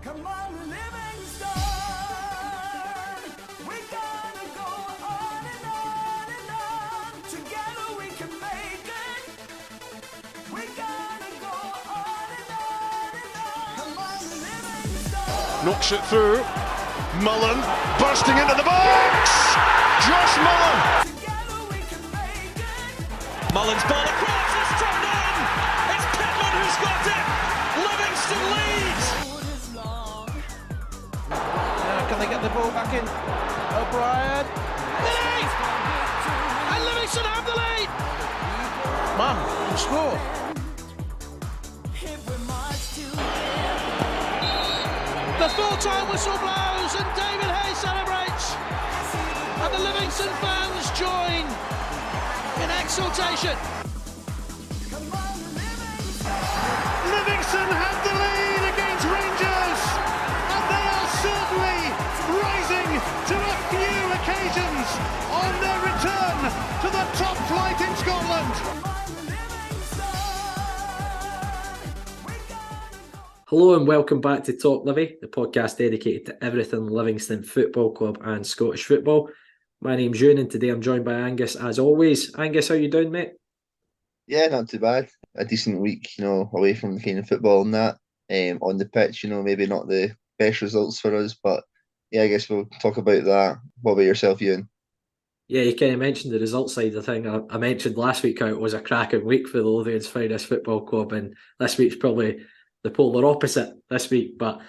Come on, Livingston. We gotta go on and on and on. Together we can make it. We gotta go on and on and on. Come on, Livingston. Knocks it through. Mullen bursting into the box. Josh Mullen. Together we can make it. Mullen's ball across, it's turned in! It's Pittman who's got it! Livingston leads! Road is long. Can they get the ball back in? O'Brien. Lead! And Livingston have the lead! Man, can score. If we march together. The full-time whistle blows and David Hayes celebrates! And the Livingston fans join in exultation. Come on, Livingston. Livingston have the lead against Rangers, and they are certainly rising to a few occasions on their return to the top flight in Scotland. Come on, Livingston. We gotta go. Hello and welcome back to Talk Livi, the podcast dedicated to everything Livingston Football Club and Scottish football. My name's Euan and today I'm joined by Angus as always. Angus, how you doing, mate? Yeah, not too bad. A decent week, away from the kind of football and that. On the pitch, maybe not the best results for us, but yeah, I guess we'll talk about that. What about yourself, Euan? Yeah, you kind of mentioned the result side of the thing. I mentioned last week how it was a cracking week for the Lothian's finest football club, and this week's probably the polar opposite this week, but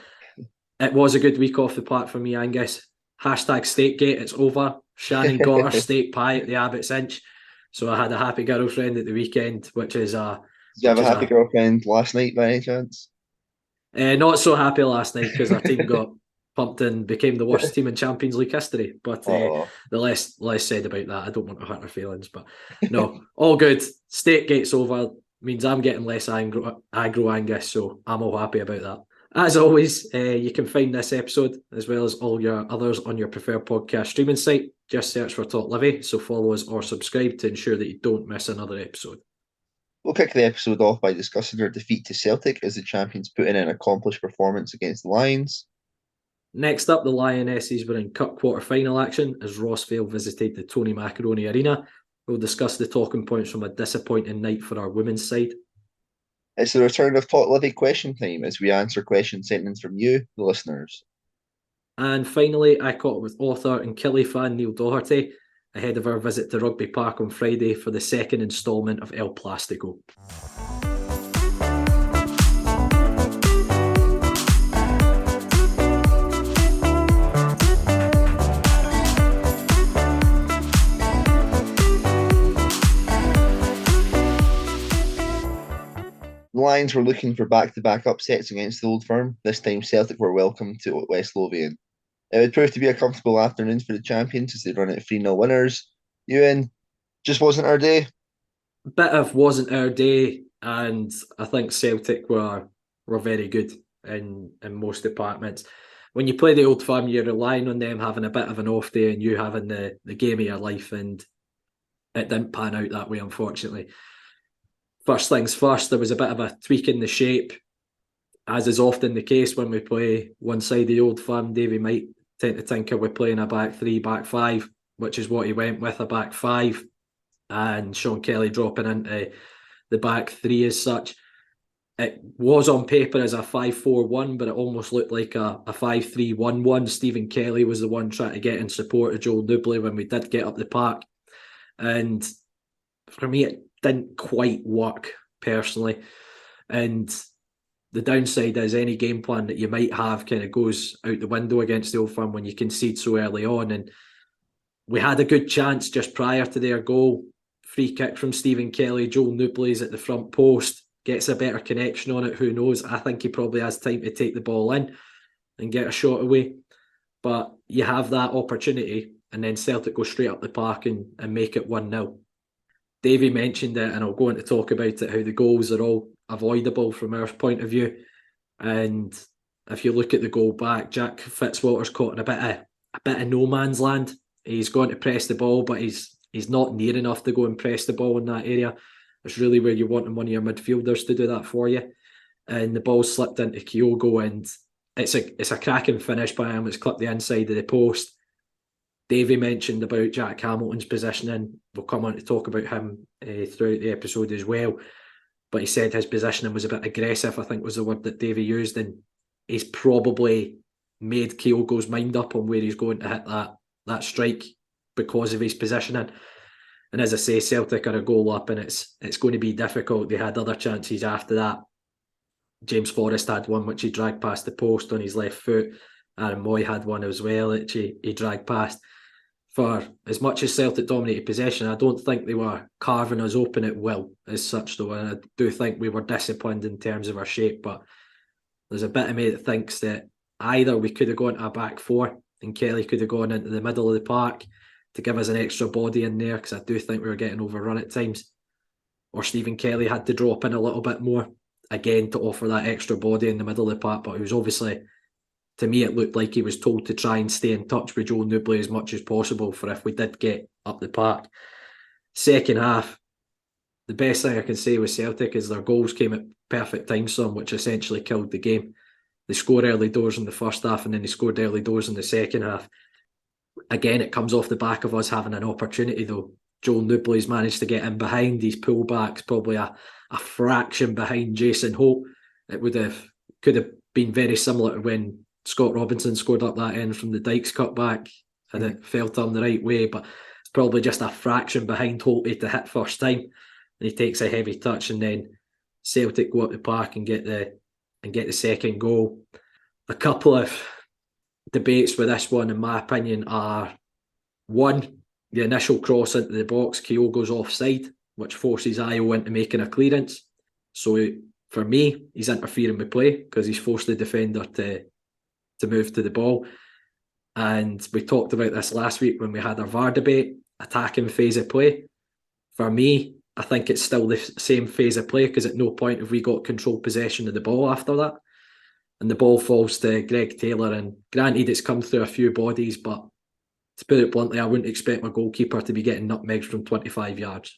it was a good week off the park for me, Angus. Hashtag Stakegate, it's over. Shannon got her steak pie at the Abbott's Inch. So I had a happy girlfriend at the weekend, which is Did you have a happy girlfriend last night by any chance? Not so happy last night because our team got pumped and became the worst team in Champions League history. But the less said about that, I don't want to hurt her feelings. But no, all good. Stakegate's over. Means I'm getting less aggro, Angus, so I'm all happy about that. As always, you can find this episode as well as all your others on your preferred podcast streaming site. Just search for Talk Livi, so follow us or subscribe to ensure that you don't miss another episode. We'll kick the episode off by discussing their defeat to Celtic as the champions put in an accomplished performance against the Lions. Next up, the Lionesses were in cup quarter-final action as Rossvale visited the Tony Macaroni Arena. We'll discuss the talking points from a disappointing night for our women's side. It's the return of Talk Livi Question Time as we answer questions sent in from you, the listeners. And finally, I caught up with author and Killie fan Neil Doherty ahead of our visit to Rugby Park on Friday for the second instalment of El Plastico. The Lions were looking for back-to-back upsets against the Old Firm. This time Celtic were welcome to West Lothian. It would prove to be a comfortable afternoon for the champions as they run out 3-0 winners. Euan, just wasn't our day. Bit of wasn't our day, and I think Celtic were very good in most departments. When you play the Old Firm, you're relying on them having a bit of an off day and you having the game of your life, and it didn't pan out that way, unfortunately. First things first, there was a bit of a tweak in the shape, as is often the case when we play one side of the Old Firm. Davey might tend to tinker with playing a back three, back five, which is what he went with, a back five, and Sean Kelly dropping into the back three as such. It was on paper as a 5-4-1, but it almost looked like a 5-3-1-1. Stephen Kelly was the one trying to get in support of Joel Nubley when we did get up the park. And for me, it didn't quite work personally. And the downside is any game plan that you might have kind of goes out the window against the Old Firm when you concede so early on. And we had a good chance just prior to their goal. Free kick from Stephen Kelly. Joel Nubley's at the front post. Gets a better connection on it. Who knows? I think he probably has time to take the ball in and get a shot away. But you have that opportunity and then Celtic go straight up the park and make it 1-0. Davey mentioned it, and I'll go on to talk about it, how the goals are all avoidable from our point of view. And if you look at the goal back, Jack Fitzwater's caught in a bit of no man's land. He's going to press the ball, but he's not near enough to go and press the ball in that area. It's really where you want one of your midfielders to do that for you. And the ball slipped into Kyogo, and it's a cracking finish by him. It's clipped the inside of the post. Davey mentioned about Jack Hamilton's positioning. We'll come on to talk about him throughout the episode as well. But he said his positioning was a bit aggressive, I think was the word that Davey used, and he's probably made Kyogo's mind up on where he's going to hit that strike because of his positioning. And as I say, Celtic are a goal up, and it's going to be difficult. They had other chances after that. James Forrest had one which he dragged past the post on his left foot. Aaron Moy had one as well which he dragged past. For as much as Celtic dominated possession, I don't think they were carving us open at will as such, though. And I do think we were disciplined in terms of our shape. But there's a bit of me that thinks that either we could have gone to a back four and Killie could have gone into the middle of the park to give us an extra body in there, because I do think we were getting overrun at times. Or Stephen Killie had to drop in a little bit more, again, to offer that extra body in the middle of the park. But he was obviously, to me, it looked like he was told to try and stay in touch with Joel Newbley as much as possible for if we did get up the park. Second half, the best thing I can say with Celtic is their goals came at perfect times for them, which essentially killed the game. They scored early doors in the first half, and then they scored early doors in the second half. Again, it comes off the back of us having an opportunity, though. Joel Newbley's managed to get in behind. His pullback's probably a fraction behind Jason Holt. It could have been very similar to when Scott Robinson scored up that end from the Dykes cutback, and it fell to him the right way, but it's probably just a fraction behind Holty to hit first time. And he takes a heavy touch, and then Celtic go up the park and get the second goal. A couple of debates with this one, in my opinion, are one, the initial cross into the box, Kyogo's offside, which forces Ayo into making a clearance. So for me, he's interfering with play because he's forced the defender to move to the ball. And we talked about this last week when we had our VAR debate, attacking phase of play. For me, I think it's still the same phase of play, because at no point have we got control possession of the ball after that. And the ball falls to Greg Taylor, and granted it's come through a few bodies, but to put it bluntly, I wouldn't expect my goalkeeper to be getting nutmegs from 25 yards.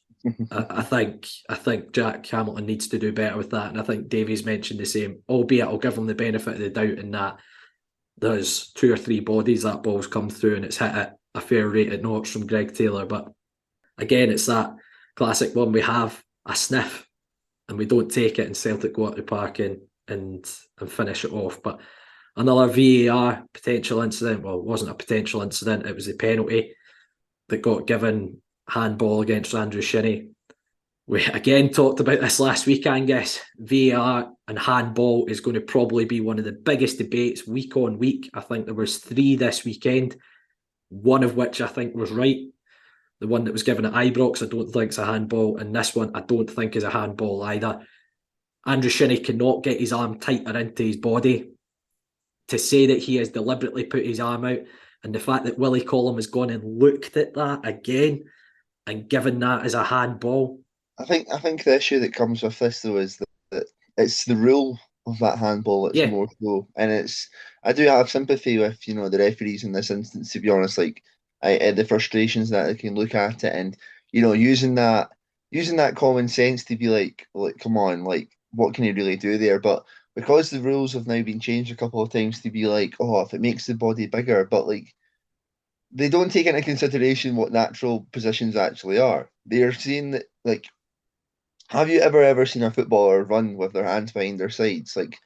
I think Jack Hamilton needs to do better with that, and I think Davies mentioned the same, albeit I'll give him the benefit of the doubt in that there's 2 or 3 bodies that ball's come through and it's hit at a fair rate of knots from Greg Taylor. But again, it's that classic one, we have a sniff and we don't take it, and Celtic go up the park and finish it off. But another VAR potential incident, well, it wasn't a potential incident, it was the penalty that got given, handball against Andrew Shinnie. We again talked about this last week, Angus. VAR and handball is going to probably be one of the biggest debates week on week. I think there was 3 this weekend, one of which I think was right. The one that was given at Ibrox, I don't think it's a handball, and this one I don't think is a handball either. Andrew Shinnie cannot get his arm tighter into his body. To say that he has deliberately put his arm out, and the fact that Willie Collum has gone and looked at that again and given that as a handball. I think the issue that comes with this, though, is that it's the rule of that handball that's more so, and I do have sympathy with the referees in this instance, to be honest. Like, the frustrations that they can look at it, and using that common sense to be like, come on, like, what can you really do there? But because the rules have now been changed a couple of times to be like, oh, if it makes the body bigger, but like, they don't take into consideration what natural positions actually are. They are saying that, like, have you ever seen a footballer run with their hands behind their sides? Like,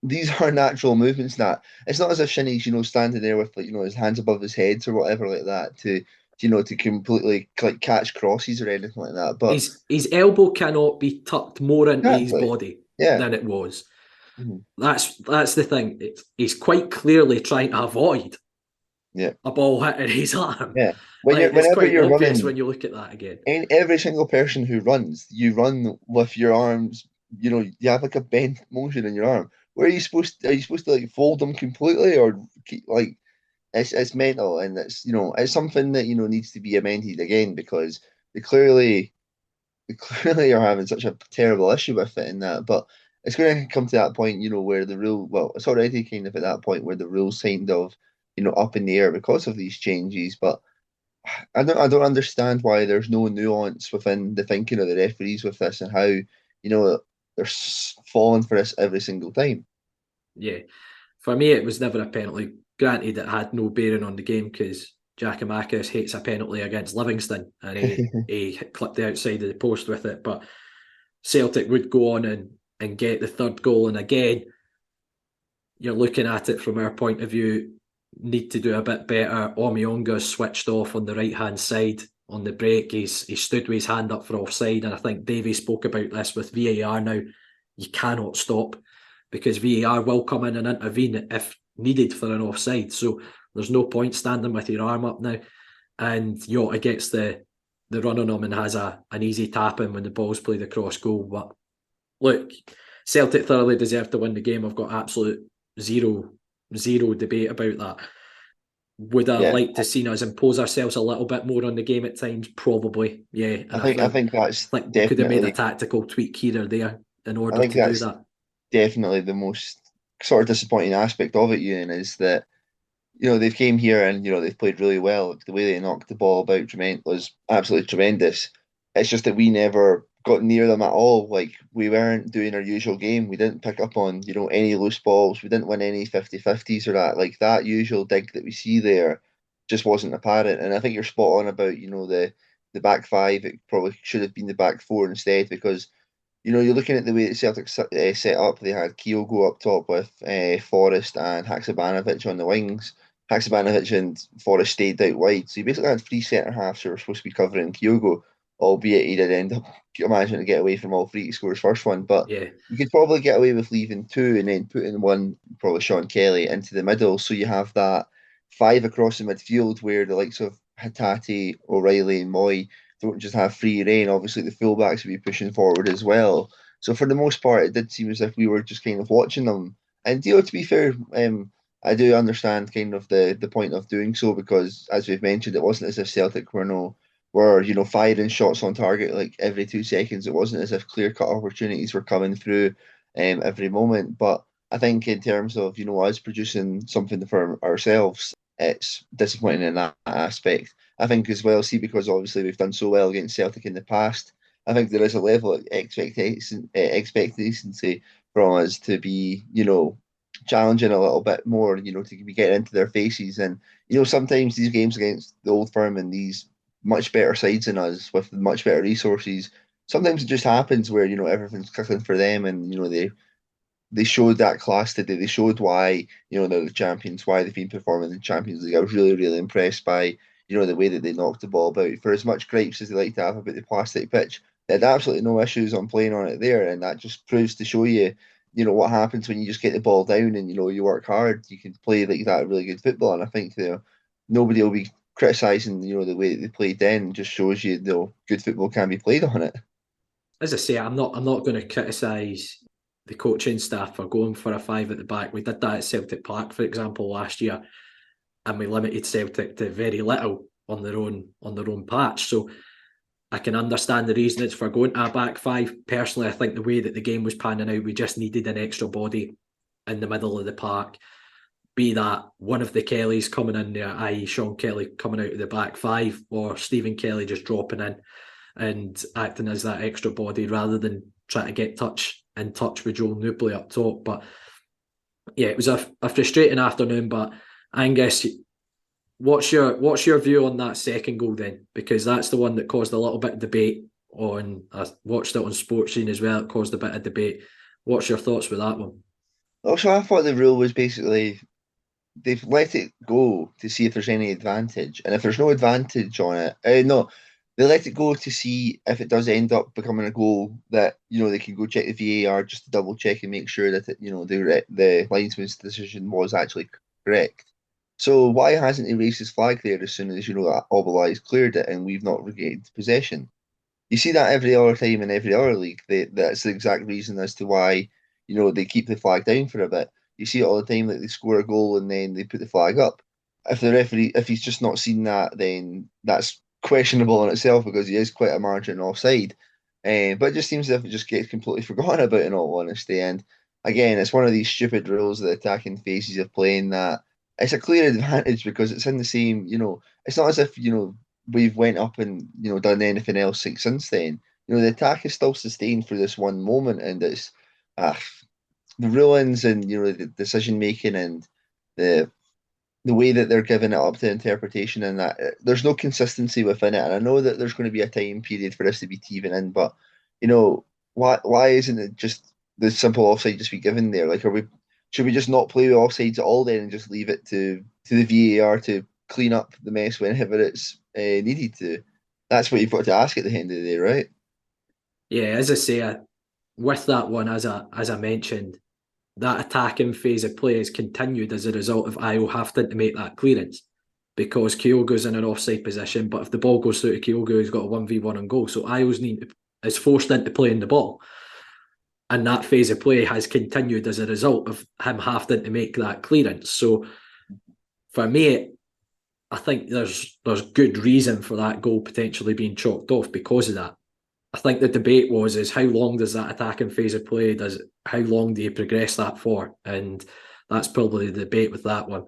these are natural movements. That it's not as if Shinnie's standing there with, like, his hands above his head or whatever like that to completely, like, catch crosses or anything like that. But his elbow cannot be tucked more into his exactly. body Yeah. than it was. Mm-hmm. That's the thing. He's quite clearly trying to avoid a ball hitting his arm. Yeah. It's quite you're obvious running, when you look at that again. and every single person who runs, you run with your arms. You have like a bent motion in your arm. Where are you supposed to like fold them completely, or like it's mental, and it's something that needs to be amended again, because they clearly are having such a terrible issue with it in that. But it's going to come to that point, where the rule, well, it's already kind of at that point where the rules kind of, up in the air because of these changes. But I don't understand why there's no nuance within the thinking of the referees with this, and how, they're falling for this every single time. Yeah. For me, it was never a penalty. Granted, it had no bearing on the game because Giakoumakis hates a penalty against Livingston and he clipped the outside of the post with it. But Celtic would go on and get the third goal. And again, you're looking at it from our point of view, need to do a bit better. Omionga switched off on the right-hand side on the break. He stood with his hand up for offside. And I think Davey spoke about this with VAR now. You cannot stop because VAR will come in and intervene if needed for an offside. So there's no point standing with your arm up now. And Jota gets the run on him and has an easy tap in when the ball's played across goal. But look, Celtic thoroughly deserve to win the game. I've got absolute zero debate about that. Would I like to see us impose ourselves a little bit more on the game at times? Probably, yeah. And I think that's definitely, could have made a tactical tweak here or there in order to do that. Definitely the most sort of disappointing aspect of it, Euan, is that they've came here and they've played really well. The way they knocked the ball about was absolutely tremendous. It's just that we never got near them at all. Like, we weren't doing our usual game. We didn't pick up on any loose balls. We didn't win any 50-50s or that. Like, that usual dig that we see there just wasn't apparent. And I think you're spot on about the back five. It probably should have been the back four instead, because you're looking at the way that Celtic set up. They had Kyogo up top with Forrest and Haksabanovic on the wings. Haksabanovic and Forrest stayed out wide. So you basically had three centre halves who were supposed to be covering Kyogo, albeit he did end up managing to get away from all three to score his first one. But you could probably get away with leaving two and then putting one, probably Sean Kelly, into the middle. So you have that five across the midfield where the likes of Hatate, O'Reilly, and Moy don't just have free reign. Obviously, the fullbacks would be pushing forward as well. So for the most part, it did seem as if we were just kind of watching them. And to be fair, I do understand kind of the point of doing so, because as we've mentioned, it wasn't as if Celtic were firing shots on target like every 2 seconds. It wasn't as if clear-cut opportunities were coming through every moment. But I think in terms of us producing something for ourselves, it's disappointing in that aspect. I think as well, because obviously we've done so well against Celtic in the past, I think there is a level of expectancy from us to be, challenging a little bit more, to be getting into their faces. And, sometimes these games against the Old Firm and these much better sides than us with much better resources, sometimes it just happens where, everything's clicking for them, and, they showed that class today. They showed why, they're the champions, why they've been performing in the Champions League. I was really, really impressed by, the way that they knocked the ball about. For as much gripes as they like to have about the plastic pitch, they had absolutely no issues on playing on it there. And that just proves to show you, what happens when you just get the ball down and, you work hard. You can play like that really good football. And I think, nobody will be criticising, the way that they played then. It just shows you, good football can be played on it. As I say, I'm not going to criticise the coaching staff for going for a five at the back. We did that at Celtic Park, for example, last year, and we limited Celtic to very little on their own patch. So I can understand the reasons for going to a back five. Personally, I think the way that the game was panning out, we just needed an extra body in the middle of the park. Be that one of the Kellys coming in there, i.e. Sean Kelly coming out of the back five, or Stephen Kelly just dropping in and acting as that extra body rather than trying to get in touch with Joel Nupley up top. But yeah, it was a frustrating afternoon. But Angus, what's your view on that second goal then? Because that's the one that caused a little bit of debate on. I watched it on Sports Scene as well. It caused a bit of debate. What's your thoughts with that one? Also, I thought the rule was basically they've let it go to see if there's any advantage, and if there's no advantage on it, no, they let it go to see if it does end up becoming a goal that they can go check the VAR just to double check and make sure that the linesman's decision was actually correct. So why hasn't he raised his flag there as soon as that Obalai's cleared it and we've not regained possession? You see that every other time in every other league. That's the exact reason as to why they keep the flag down for a bit. You see it all the time, like they score a goal and then they put the flag up. If the referee, if he's just not seen that, then that's questionable in itself, because he is quite a margin offside. But it just seems as if it just gets completely forgotten about, in all honesty. And again, it's one of these stupid rules that attacking faces of playing that it's a clear advantage because it's in the same, it's not as if, we've went up and, done anything else since then. The attack is still sustained for this one moment, and it's, rulings and the decision making and the the way that they're giving it up to interpretation and that there's no consistency within it. And I know that there's going to be a time period for this to be teething in, but why isn't it just the simple offside just be given there? Like, should we just not play with offsides at all then and just leave it to the VAR to clean up the mess whenever it's needed to? That's what you've got to ask at the end of the day, right? Yeah, as I say, with that one, as I mentioned, that attacking phase of play has continued as a result of Ayo having to make that clearance because Kyogo's in an offside position, but if the ball goes through to Kyogo, he's got a 1v1 on goal. So is forced into playing the ball. And that phase of play has continued as a result of him having to make that clearance. So for me, I think there's good reason for that goal potentially being chalked off because of that. I think the debate is how long does that attacking phase of play, how long do you progress that for? And that's probably the debate with that one.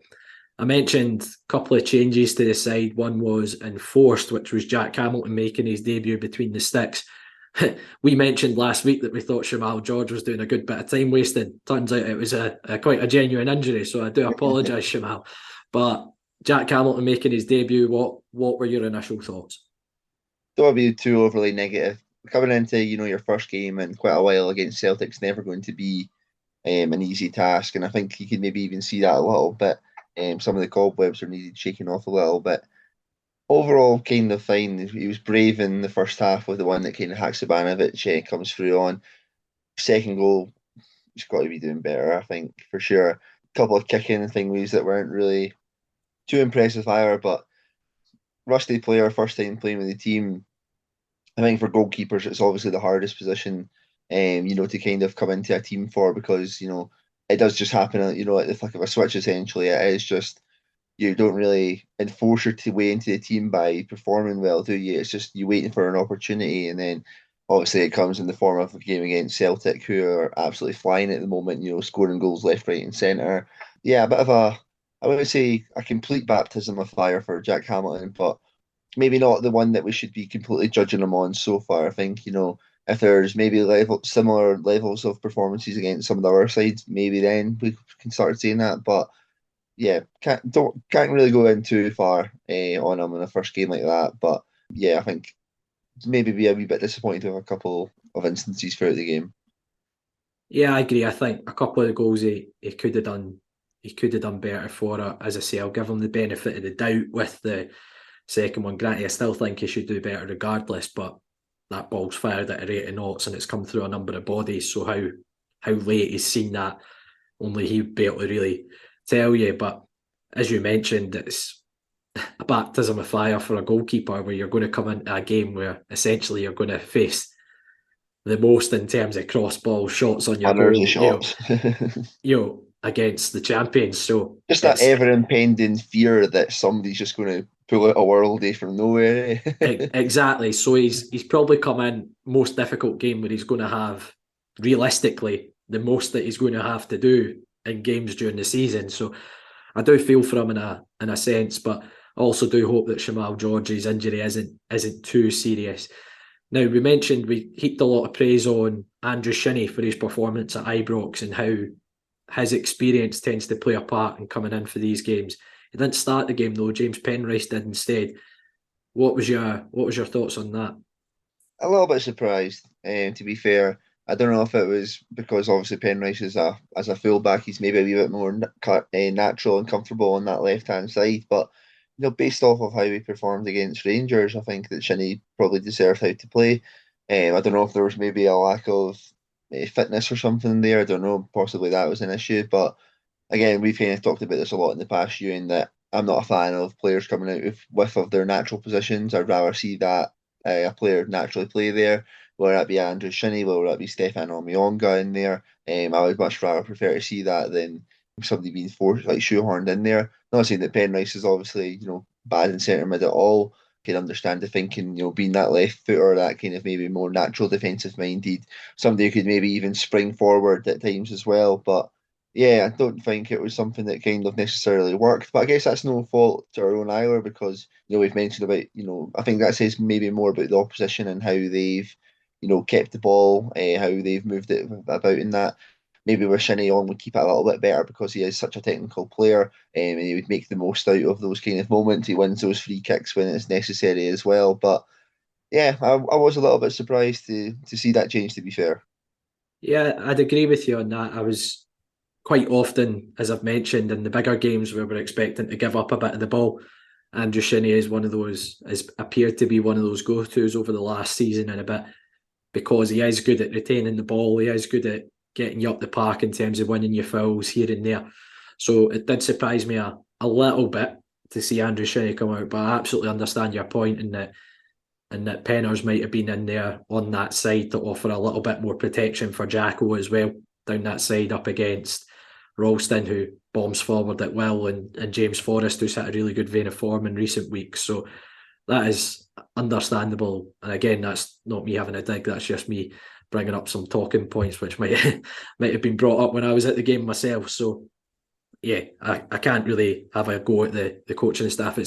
I mentioned a couple of changes to the side. One was enforced, which was Jack Hamilton making his debut between the sticks. We mentioned last week that we thought Shamal George was doing a good bit of time wasting. Turns out it was quite a genuine injury, so I do apologise, Shamal. But Jack Hamilton making his debut, what were your initial thoughts? Don't be too overly negative. Coming into your first game in quite a while against Celtic's never going to be an easy task, and I think you could maybe even see that a little bit. Some of the cobwebs are needed shaking off a little bit. Overall, kind of fine. He was brave in the first half with the one that kind of Haksabanovic comes through on. Second goal, he's got to be doing better, I think, for sure. A couple of kicking things that weren't really too impressive either, but rusty player, first time playing with the team. I think for goalkeepers, it's obviously the hardest position, to kind of come into a team for because it does just happen, at the flick of a switch. Essentially, it is just you don't really enforce your way into the team by performing well, do you? It's just you waiting for an opportunity, and then obviously it comes in the form of a game against Celtic, who are absolutely flying at the moment. Scoring goals left, right, and centre. Yeah, a bit of I would say a complete baptism of fire for Jack Hamilton, but maybe not the one that we should be completely judging him on so far. I think, if there's maybe similar levels of performances against some of the other sides, maybe then we can start seeing that. But yeah, can't really go in too far on him in a first game like that. But yeah, I think maybe be a wee bit disappointed with a couple of instances throughout the game. Yeah, I agree. I think a couple of the goals he could have done better for it. As I say, I'll give him the benefit of the doubt with the second one. Granted, I still think he should do better regardless, but that ball's fired at a rate of knots and it's come through a number of bodies. So how late he's seen that, only he'd be able to really tell you. But as you mentioned, it's a baptism of fire for a goalkeeper where you're going to come into a game where essentially you're going to face the most in terms of cross ball shots on your Hundreds goal, of shots. against the champions. So Just that ever impending fear that somebody's just going to pull out a worldie from nowhere. Exactly. So he's probably come in most difficult game where he's going to have realistically the most that he's going to have to do in games during the season. So I do feel for him in a sense, but I also do hope that Shamal George's injury isn't too serious. Now, we mentioned we heaped a lot of praise on Andrew Shinnie for his performance at Ibrox and how his experience tends to play a part in coming in for these games. He didn't start the game though. James Penrice did instead. What was your thoughts on that? A little bit surprised, to be fair. I don't know if it was because obviously Penrice is as a fullback, he's maybe a wee bit more natural and comfortable on that left hand side. But based off of how he performed against Rangers, I think that Shinnie probably deserved how to play. I don't know if there was maybe a lack of fitness or something there. I don't know. Possibly that was an issue. But again, we've kind of talked about this a lot in the past year, in that I'm not a fan of players coming out of their natural positions. I'd rather see that a player naturally play there, whether that be Andrew Shinnie, whether that be Stefan Omionga in there. I would much rather prefer to see that than somebody being forced, like shoehorned in there. Not saying that Penrice is obviously, bad in centre mid at all. Can understand the thinking, being that left footer, that kind of maybe more natural defensive minded, somebody who could maybe even spring forward at times as well. But yeah, I don't think it was something that kind of necessarily worked. But I guess that's no fault to our own either, because we've mentioned about I think that says maybe more about the opposition and how they've kept the ball, how they've moved it about in that. maybe with Shinnie on would keep it a little bit better because he is such a technical player, and he would make the most out of those kind of moments. He wins those free kicks when it's necessary as well. But yeah, I was a little bit surprised to see that change, to be fair. Yeah, I'd agree with you on that. I was quite often, as I've mentioned, in the bigger games where we're expecting to give up a bit of the ball. Andrew Shinnie is one of those, has appeared to be one of those go-tos over the last season and a bit, because he is good at retaining the ball. He is good at getting you up the park in terms of winning your fouls here and there. So it did surprise me a little bit to see Andrew Shinnie come out, but I absolutely understand your point in that, and that Penners might have been in there on that side to offer a little bit more protection for Jacko as well, down that side up against Ralston, who bombs forward at will, and James Forrest, who's had a really good vein of form in recent weeks. So that is understandable. And again, that's not me having a dig, that's just me bringing up some talking points which might might have been brought up when I was at the game myself. So yeah, I can't really have a go at the coaching staff.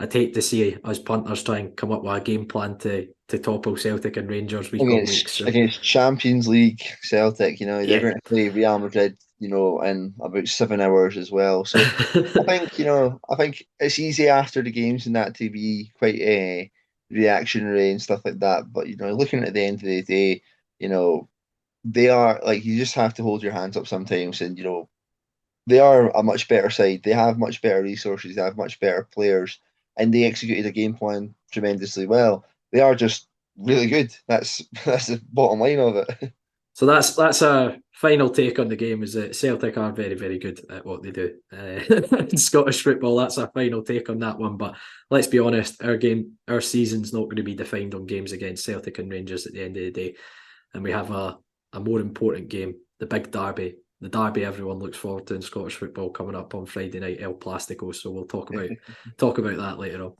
I'd hate to see us punters try and come up with a game plan to topple Celtic and Rangers week on week. So Against Champions League Celtic, they're yeah. going to play Real Madrid, in about 7 hours as well. So I think it's easy after the games and that to be quite reactionary and stuff like that. But looking at the end of the day, they are like, you just have to hold your hands up sometimes, and they are a much better side. They have much better resources. They have much better players, and they executed a game plan tremendously well. They are just really good. That's the bottom line of it. So that's a final take on the game, is that Celtic are very, very good at what they do in Scottish football. That's our final take on that one. But let's be honest, our season's not going to be defined on games against Celtic and Rangers at the end of the day. And we have a more important game, the big derby, the derby everyone looks forward to in Scottish football, coming up on Friday night, El Plastico. So we'll talk about that later on.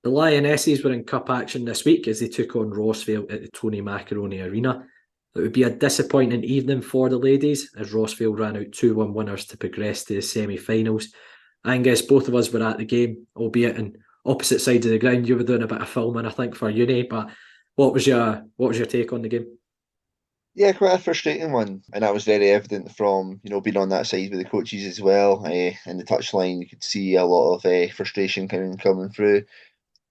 The Lionesses were in cup action this week as they took on Rossvale at the Tony Macaroni Arena. It would be a disappointing evening for the ladies as Rossvale ran out 2-1 winners to progress to the semi-finals. Angus, both of us were at the game, albeit on opposite sides of the ground. You were doing a bit of filming, I think, for uni, but what was your take on the game? Yeah, quite a frustrating one, and that was very evident from being on that side with the coaches as well. In the touchline, you could see a lot of frustration coming through.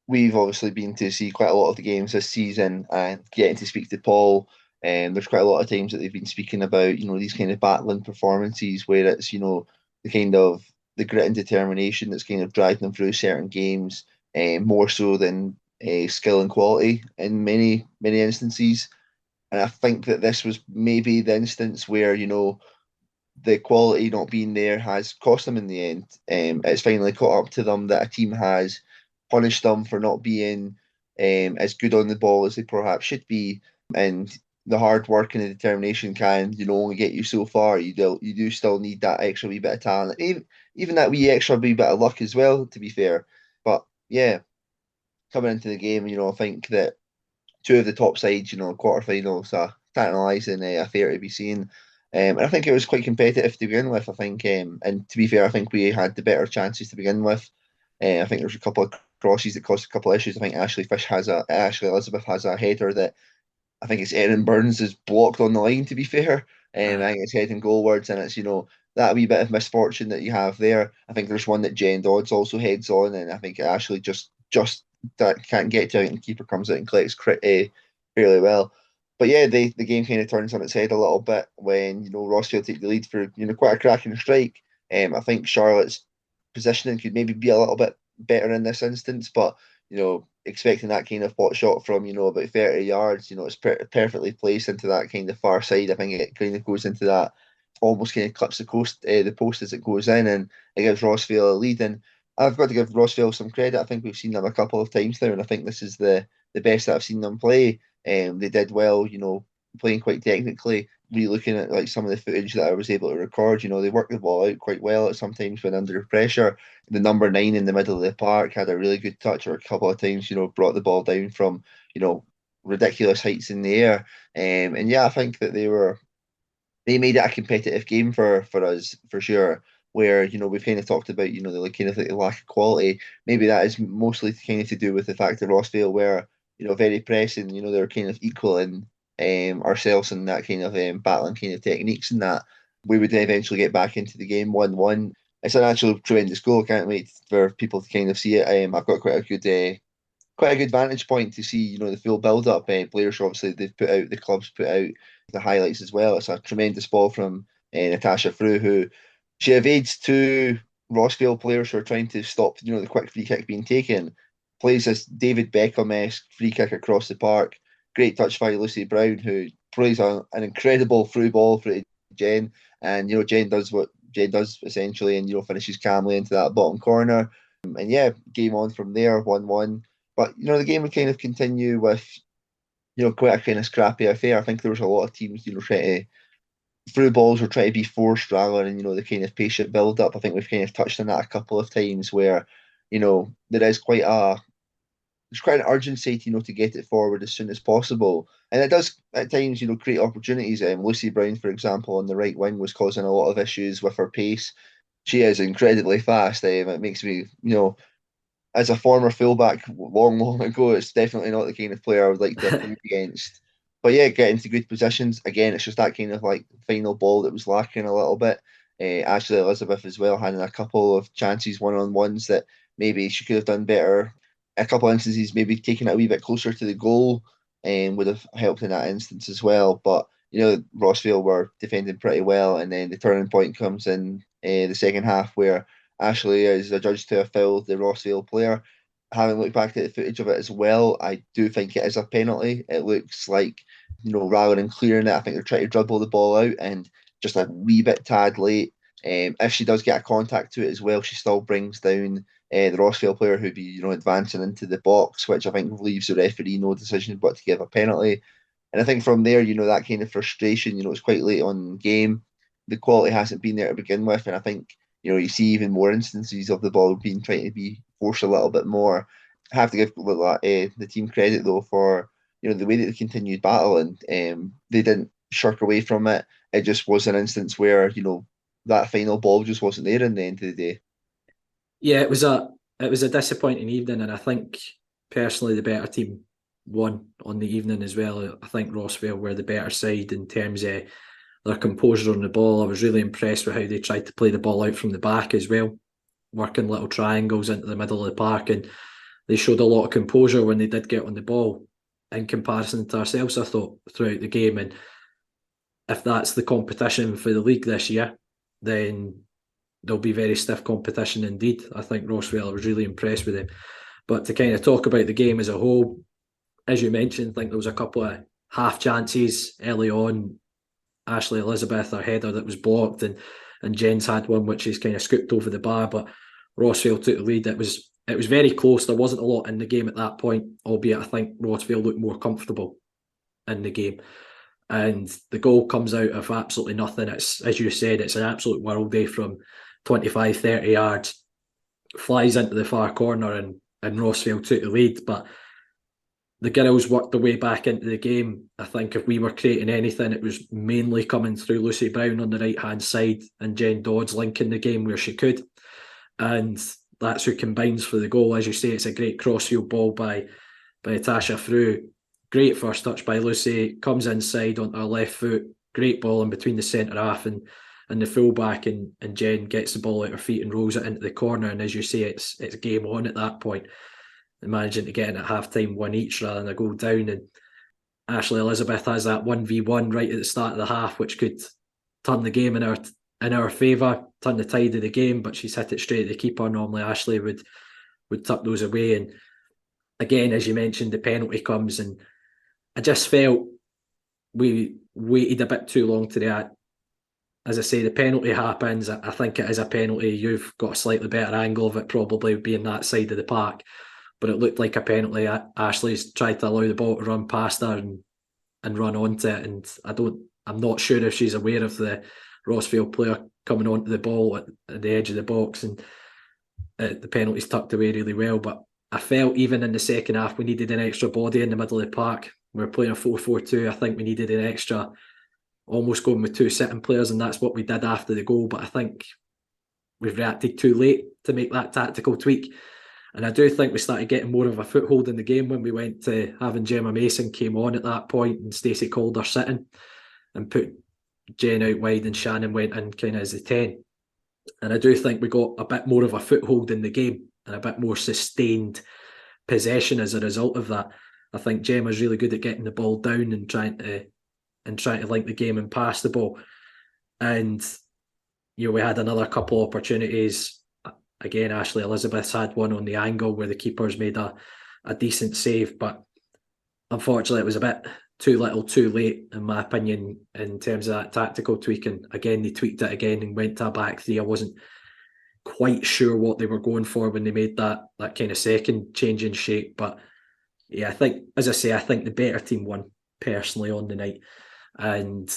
We've obviously been to see quite a lot of the games this season and getting to speak to Paul. And there's quite a lot of times that they've been speaking about, these kind of battling performances where it's, the kind of the grit and determination that's kind of dragged them through certain games, more so than skill and quality in many, many instances. And I think that this was maybe the instance where, the quality not being there has cost them in the end. It's finally caught up to them that a team has punished them for not being as good on the ball as they perhaps should be. And the hard work and the determination can, only get you so far. You do still need that extra wee bit of talent, even that wee extra wee bit of luck as well, to be fair. But yeah, coming into the game, I think that two of the top sides, quarterfinals, are tantalising affair to be seen. And I think it was quite competitive to begin with. I think, and to be fair, I think we had the better chances to begin with. I think there was a couple of crosses that caused a couple of issues. I think Ashley Elizabeth has a header that I think it's Erin Burns is blocked on the line, to be fair. I think it's heading goalwards, and it's that wee bit of misfortune that you have there. I think there's one that Jen Dodds also heads on, and I think Ashley just that can't get to it, and the keeper comes out and collects fairly well. But yeah, the game kind of turns on its head a little bit when Rossvale take the lead for quite a cracking strike. I think Charlotte's positioning could maybe be a little bit better in this instance, but expecting that kind of pot shot from about 30 yards, it's perfectly placed into that kind of far side. I think it kind of goes into that, almost kind of clips the post as it goes in, and it gives Rossvale a lead. And I've got to give Rossvale some credit. I think we've seen them a couple of times now, and I think this is the best that I've seen them play. They did well, playing quite technically. Looking at like some of the footage that I was able to record, they worked the ball out quite well at sometimes when under pressure. The number 9 in the middle of the park had a really good touch, or a couple of times, brought the ball down from, ridiculous heights in the air. And yeah, I think that they were they made it a competitive game for us for sure. Where we've kind of talked about the kind of like the lack of quality. Maybe that is mostly kind of to do with the fact that Rossvale were very pressing. They're kind of equal in ourselves and that kind of battling kind of techniques and that we would eventually get back into the game 1-1. It's an actual tremendous goal. Can't wait for people to kind of see it. I've got quite a good vantage point to see, the full build up. Players obviously the clubs put out the highlights as well. It's a tremendous ball from Natasha Frew, who she evades two Rossvale players who are trying to stop, the quick free kick being taken. Plays this David Beckham-esque free kick across the park. Great touch by Lucy Brown, who plays an incredible through ball for Jen. And, Jen does what Jen does essentially and, finishes calmly into that bottom corner. And yeah, game on from there, 1-1. But the game would kind of continue with quite a kind of scrappy affair. I think there was a lot of teams trying to through balls were trying to be forced rather than the kind of patient build up. I think we've kind of touched on that a couple of times where there is there's quite an urgency to get it forward as soon as possible, and it does at times create opportunities. Lucy Brown, for example, on the right wing was causing a lot of issues with her pace. She is incredibly fast. It makes me as a former fullback long ago, it's definitely not the kind of player I would like to play against. But yeah, get into good positions. Again, it's just that kind of like final ball that was lacking a little bit. Ashley Elizabeth as well, having a couple of chances one-on-ones that maybe she could have done better. A couple of instances, maybe taking it a wee bit closer to the goal would have helped in that instance as well. But, Rossvale were defending pretty well. And then the turning point comes in the second half where Ashley is adjudged to have fouled the Rossvale player. Having looked back at the footage of it as well, I do think it is a penalty. It looks like, rather than clearing it, I think they're trying to dribble the ball out and just a wee bit tad late. If she does get a contact to it as well, she still brings down the Rossvale player who'd be, advancing into the box, which I think leaves the referee no decision but to give a penalty. And I think from there, that kind of frustration, it's quite late on in the game. The quality hasn't been there to begin with. And I think, you see even more instances of the ball being trying to be forced a little bit more. I have to give the team credit, though, for, the way that they continued battling. They didn't shirk away from it. It just was an instance where, that final ball just wasn't there in the end of the day. Yeah, it was a disappointing evening, and I think personally the better team won on the evening as well. I think Rossvale were the better side in terms of their composure on the ball. I was really impressed with how they tried to play the ball out from the back as well, working little triangles into the middle of the park, and they showed a lot of composure when they did get on the ball in comparison to ourselves, I thought, throughout the game. And if that's the competition for the league this year, then there'll be very stiff competition indeed. I think Rossvale, I was really impressed with them. But to kind of talk about the game as a whole, as you mentioned, I think there was a couple of half chances early on. Ashley Elizabeth, her header that was blocked, and Jen's had one which is kind of scooped over the bar, but Rossvale took the lead. It was very close. There wasn't a lot in the game at that point, albeit I think Rossvale looked more comfortable in the game. And the goal comes out of absolutely nothing. It's, as you said, it's an absolute worldie from 25, 30 yards, flies into the far corner, and Rossvale took the lead. But the girls worked their way back into the game. I think if we were creating anything, it was mainly coming through Lucy Brown on the right-hand side and Jen Dodds linking the game where she could. And that's who combines for the goal. As you say, it's a great crossfield ball by Natasha Frew. Great first touch by Lucy, comes inside onto her left foot. Great ball in between the centre half and the full-back, and Jen gets the ball at her feet and rolls it into the corner. And as you say, it's game on at that point. And managing to get in at half-time 1 each rather than a goal down. And Ashley Elizabeth has that 1v1 right at the start of the half, which could turn the game in our favour, turn the tide of the game, but she's hit it straight at the keeper. Normally Ashley would tuck those away. And again, as you mentioned, the penalty comes, and I just felt we waited a bit too long to react. As I say, the penalty happens. I think it is a penalty. You've got a slightly better angle of it, probably being that side of the park. But it looked like a penalty. Ashley's tried to allow the ball to run past her and run onto it. And I'm not sure if she's aware of the Rossvale player coming onto the ball at the edge of the box. And the penalty's tucked away really well. But I felt even in the second half, we needed an extra body in the middle of the park. We were playing a 4-4-2. I think we needed an extra almost going with 2 sitting players, and that's what we did after the goal. But I think we've reacted too late to make that tactical tweak. And I do think we started getting more of a foothold in the game when we went to having Gemma Mason came on at that point and Stacey Calder sitting and put Jen out wide and Shannon went in kind of as the 10. And I do think we got a bit more of a foothold in the game and a bit more sustained possession as a result of that. I think Gemma's really good at getting the ball down and trying to link the game and pass the ball. And we had another couple of opportunities. Again, Ashley Elizabeth's had one on the angle where the keeper's made a decent save, but unfortunately it was a bit too little too late, in my opinion, in terms of that tactical tweaking. Again, they tweaked it again and went to a back three. I wasn't quite sure what they were going for when they made that kind of second change in shape. But yeah, I think, as I say, I think the better team won personally on the night. And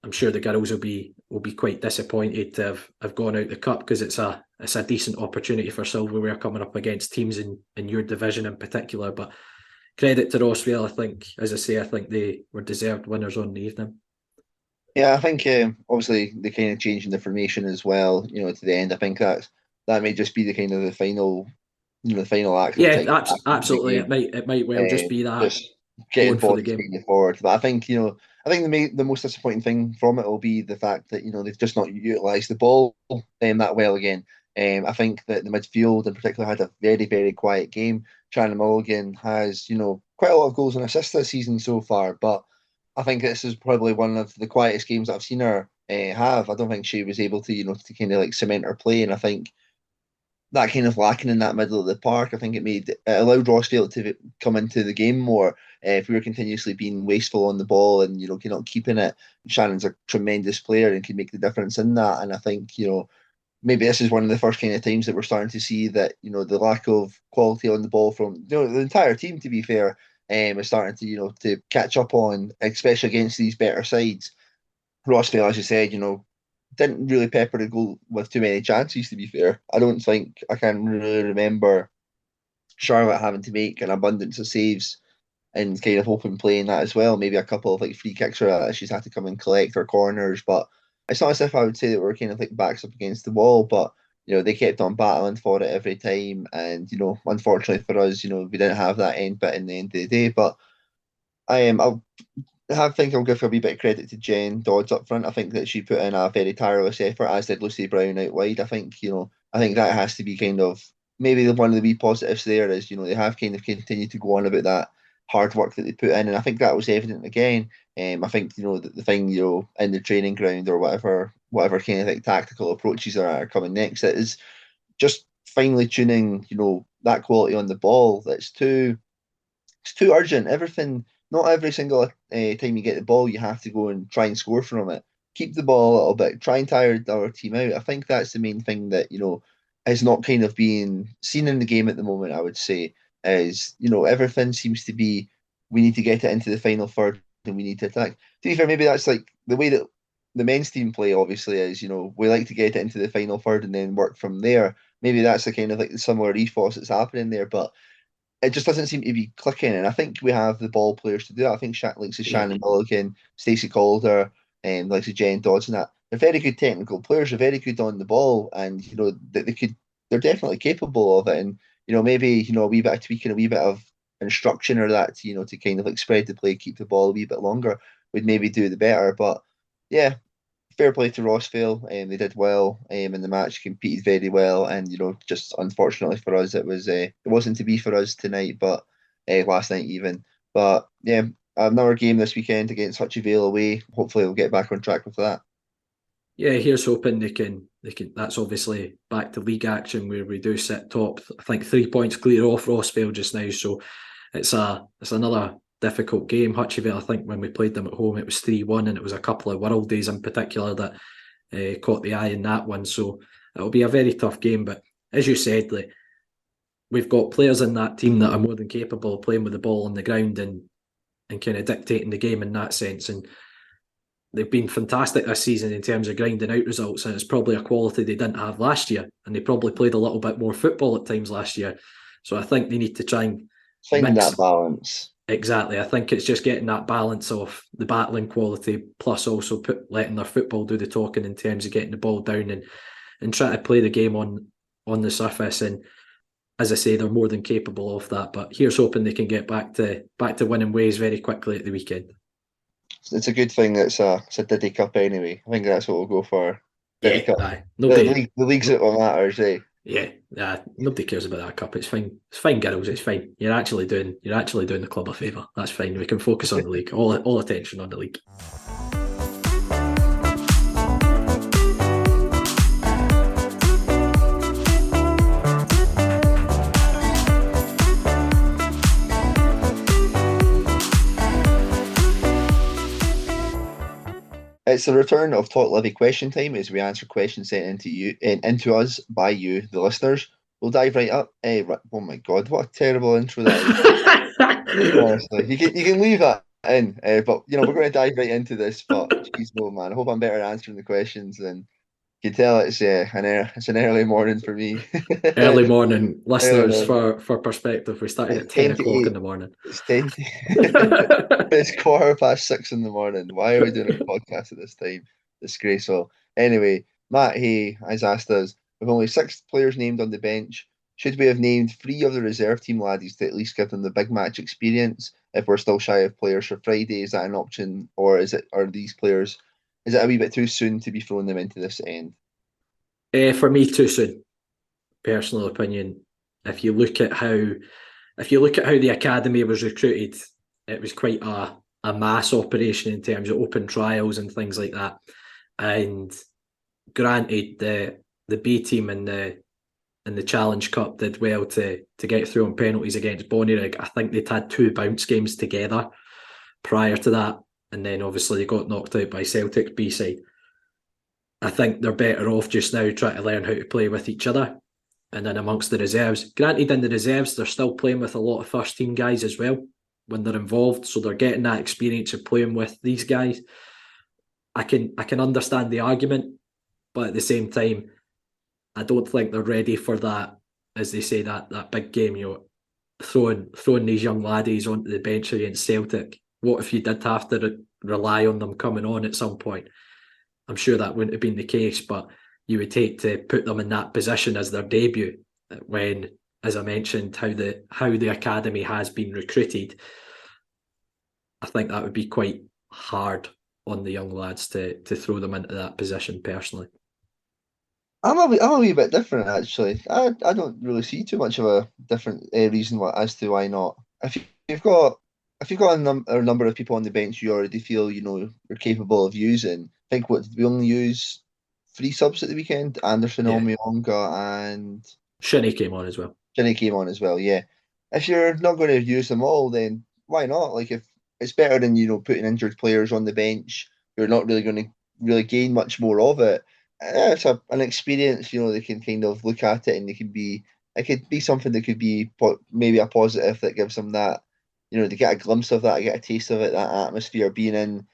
I'm sure the girls will be quite disappointed to have gone out the cup, because it's a decent opportunity for silverware coming up against teams in your division in particular. But credit to Rossvale. I think, as I say, I think they were deserved winners on the evening. Yeah, I think obviously the kind of change in the formation as well, to the end. I think that may just be the kind of the final act. Yeah, absolutely. It might well just be that. Just getting going for the bodies game moving forward. But I think the most disappointing thing from it will be the fact that they've just not utilised the ball that well again. I think that the midfield in particular had a very, very quiet game. Shannon Mulligan has quite a lot of goals and assists this season so far, but I think this is probably one of the quietest games that I've seen her have. I don't think she was able to to kind of like cement her play, and I think that kind of lacking in that middle of the park, I think it allowed Rossvale to come into the game more. If we were continuously being wasteful on the ball and not keeping it, Shannon's a tremendous player and can make the difference in that. And I think maybe this is one of the first kind of times that we're starting to see that the lack of quality on the ball from the entire team, to be fair, is starting to to catch up on, especially against these better sides. Rossvale, as you said, didn't really pepper the goal with too many chances, to be fair. I don't think I can really remember Charlotte having to make an abundance of saves and kind of open play in that as well. Maybe a couple of free kicks that she's had to come and collect, or corners, but it's not as if I would say that we're kind of backs up against the wall, but they kept on battling for it every time. And unfortunately for us, we didn't have that end bit in the end of the day. But I think I'll give a wee bit of credit to Jen Dodds up front. I think that she put in a very tireless effort, as did Lucy Brown out wide. I think that has to be kind of maybe one of the wee positives there is they have kind of continued to go on about that hard work that they put in, and I think that was evident again. I think the thing in the training ground or whatever kind of tactical approaches are coming next, it is just finely tuning that quality on the ball. It's too urgent. Everything. Not every single time you get the ball, you have to go and try and score from it. Keep the ball a little bit. Try and tire our team out. I think that's the main thing that is not kind of being seen in the game at the moment. I would say is everything seems to be we need to get it into the final third and we need to attack. To be fair, maybe that's the way that the men's team play. Obviously, is we like to get it into the final third and then work from there. Maybe that's the kind of the similar ethos that's happening there, but it just doesn't seem to be clicking, and I think we have the ball players to do that. I think Shannon Mulligan, Stacey Calder, and Jen Dodds, and that they're very good technical players. They're very good on the ball, and they're definitely capable of it. And maybe a wee bit of tweaking, a wee bit of instruction, or that to kind of spread the play, keep the ball a wee bit longer, would maybe do the better. But yeah, fair play to Rossvale. They did well in the match, competed very well, and just unfortunately for us, it wasn't to be for us tonight, but last night even. But yeah, another game this weekend against Hutchie away. Hopefully, we'll get back on track with that. Yeah, here's hoping they can. That's obviously back to league action where we do sit top. I think 3 points clear off Rossvale just now, so it's another difficult game. Hutchie, I think when we played them at home, it was 3-1, and it was a couple of world days in particular that caught the eye in that one. So it'll be a very tough game. But as you said, we've got players in that team that are more than capable of playing with the ball on the ground and kind of dictating the game in that sense. And they've been fantastic this season in terms of grinding out results, and it's probably a quality they didn't have last year. And they probably played a little bit more football at times last year. So I think they need to try and finding that balance. Exactly. I think it's just getting that balance of the battling quality plus also letting their football do the talking in terms of getting the ball down and try to play the game on the surface. And as I say, they're more than capable of that. But here's hoping they can get back to winning ways very quickly at the weekend. It's a good thing that it's a Diddy Cup anyway. I think that's what we'll go for. Diddy Yeah, Cup. aye. Nobody. The league's what matters, eh? Yeah, nobody cares about that cup. It's fine. It's fine, girls. It's fine. You're actually doing the club a favour. That's fine. We can focus on the league. All attention on the league. It's the return of Talk Livi Question Time as we answer questions sent into us by you, the listeners. We'll dive right up. Oh my God, what a terrible intro that is. Honestly, you can leave that in, but we're going to dive right into this. But geez, no man, I hope I'm better at answering the questions than you can tell. It's an early morning for me. Early morning, Early listeners. morning. For perspective, we started It's at 10 10 to o'clock 8. in the morning. It's 10 to It's 6:15 in the morning. Why are we doing a podcast at this time? Disgraceful. Anyway, Matt Hay has asked us, with only 6 players named on the bench, should we have named 3 of the reserve team laddies to at least give them the big match experience if we're still shy of players for Friday? Is that an option, or is it a wee bit too soon to be throwing them into this end? For me, too soon. Personal opinion. If you look at how the academy was recruited, it was quite a mass operation in terms of open trials and things like that. And granted, the B team in the Challenge Cup did well to get through on penalties against Bonnyrigg. I think they'd had 2 bounce games together prior to that, and then obviously they got knocked out by Celtic B side. I think they're better off just now trying to learn how to play with each other. And then amongst the reserves, granted in the reserves, they're still playing with a lot of first team guys as well when they're involved. So they're getting that experience of playing with these guys. I can understand the argument, but at the same time, I don't think they're ready for that, as they say, that big game, throwing these young laddies onto the bench against Celtic. What if you did have to rely on them coming on at some point? I'm sure that wouldn't have been the case, but you would hate to put them in that position as their debut when, as I mentioned, how the academy has been recruited. I think that would be quite hard on the young lads to throw them into that position personally. I'm a wee bit different actually. I don't really see too much of a different reason as to why not. You've got a number of people on the bench you already feel you're capable of using. I think what did we only use 3 subs at the weekend? Anderson, Yeah. Omionga, and Shinnie came on as well. Jenny came on as well. Yeah, if you're not going to use them all, then why not? Like if it's better than putting injured players on the bench, you're not really going to really gain much more of it. It's an experience. They can kind of look at it and it could be something that could be maybe a positive that gives them that. They get a glimpse of that, get a taste of it, that atmosphere, being in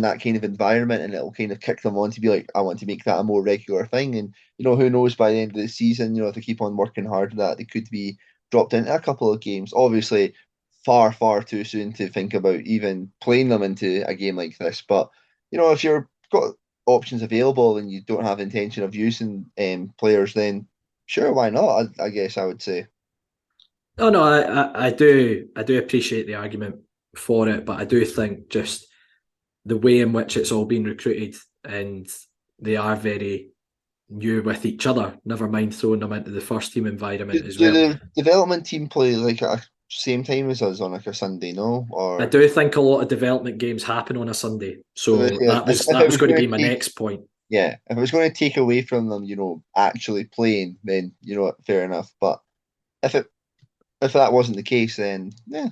that kind of environment, and it'll kind of kick them on to be like, I want to make that a more regular thing. And who knows, by the end of the season, if they keep on working hard at that, they could be dropped into a couple of games. Obviously, far, far too soon to think about even playing them into a game like this. But if you've got options available and you don't have intention of using players, then sure, why not? I guess I would say. Oh no, I do appreciate the argument for it, but I do think just the way in which it's all been recruited, and they are very new with each other. Never mind throwing them into the first team environment as well. Do the development team play like at the same time as us on like a Sunday? No, or I do think a lot of development games happen on a Sunday, so yeah, that was going to be my next point. Yeah, if it was going to take away from them, actually playing, then fair enough. But if that wasn't the case, then yeah,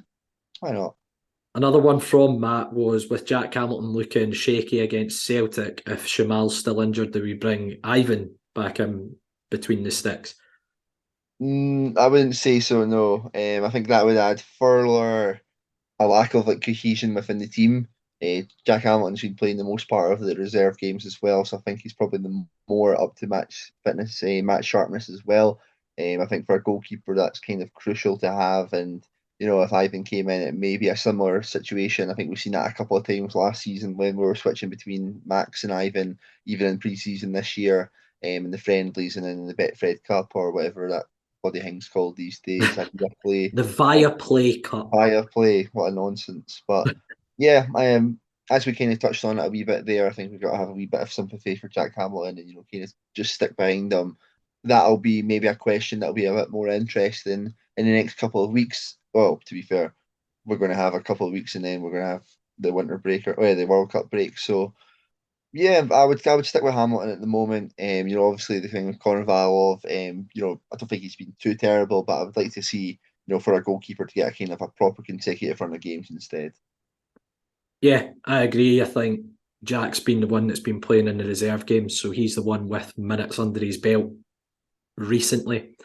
why not? Another one from Matt was, with Jack Hamilton looking shaky against Celtic, if Shamal's still injured, do we bring Ivan back in between the sticks? I wouldn't say so. No, I think that would add further a lack of cohesion within the team. Jack Hamilton's been playing the most part of the reserve games as well, so I think he's probably the more up to match fitness, match sharpness as well. I think for a goalkeeper that's kind of crucial to have, and if Ivan came in, it may be a similar situation. I think we've seen that a couple of times last season when we were switching between Max and Ivan, even in pre-season this year, in the friendlies and in the Betfred Cup or whatever that bloody thing's called these days. I play The Viaplay Cup. play. What a nonsense! But yeah, I am. As we kind of touched on it a wee bit there, I think we've got to have a wee bit of sympathy for Jack Hamilton and kind of just stick behind him. That'll be maybe a question that'll be a bit more interesting in the next couple of weeks. Well, to be fair, we're going to have a couple of weeks and then we're going to have the winter break or the World Cup break. So yeah, I would stick with Hamilton at the moment. Obviously the thing with Konovalov, I don't think he's been too terrible, but I would like to see, for a goalkeeper to get a kind of a proper consecutive run of games instead. Yeah, I agree. I think Jack's been the one that's been playing in the reserve games, so he's the one with minutes under his belt recently.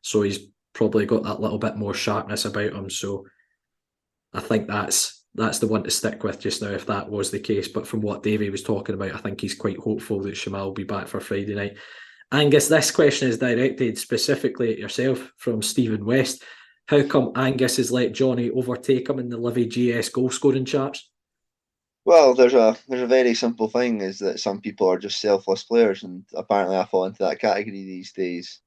So he's probably got that little bit more sharpness about him. So I think that's the one to stick with just now if that was the case. But from what Davey was talking about, I think he's quite hopeful that Shamal will be back for Friday night. Angus, this question is directed specifically at yourself from Stephen West. How come Angus has let Johnny overtake him in the Livi GS goal scoring charts? Well, there's a very simple thing is that some people are just selfless players, and apparently I fall into that category these days.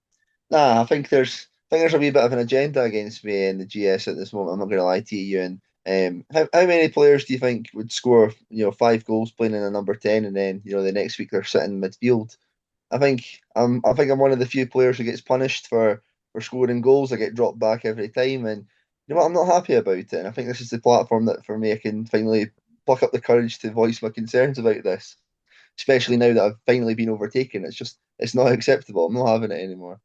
Nah, I think there's a wee bit of an agenda against me in the GS at this moment. I'm not going to lie to you. And how many players do you think would score 5 goals playing in a number 10, and then the next week they're sitting midfield? I think I'm one of the few players who gets punished for scoring goals. I get dropped back every time, and you know what? I'm not happy about it. And I think this is the platform that for me I can finally pluck up the courage to voice my concerns about this. Especially now that I've finally been overtaken. It's not acceptable. I'm not having it anymore.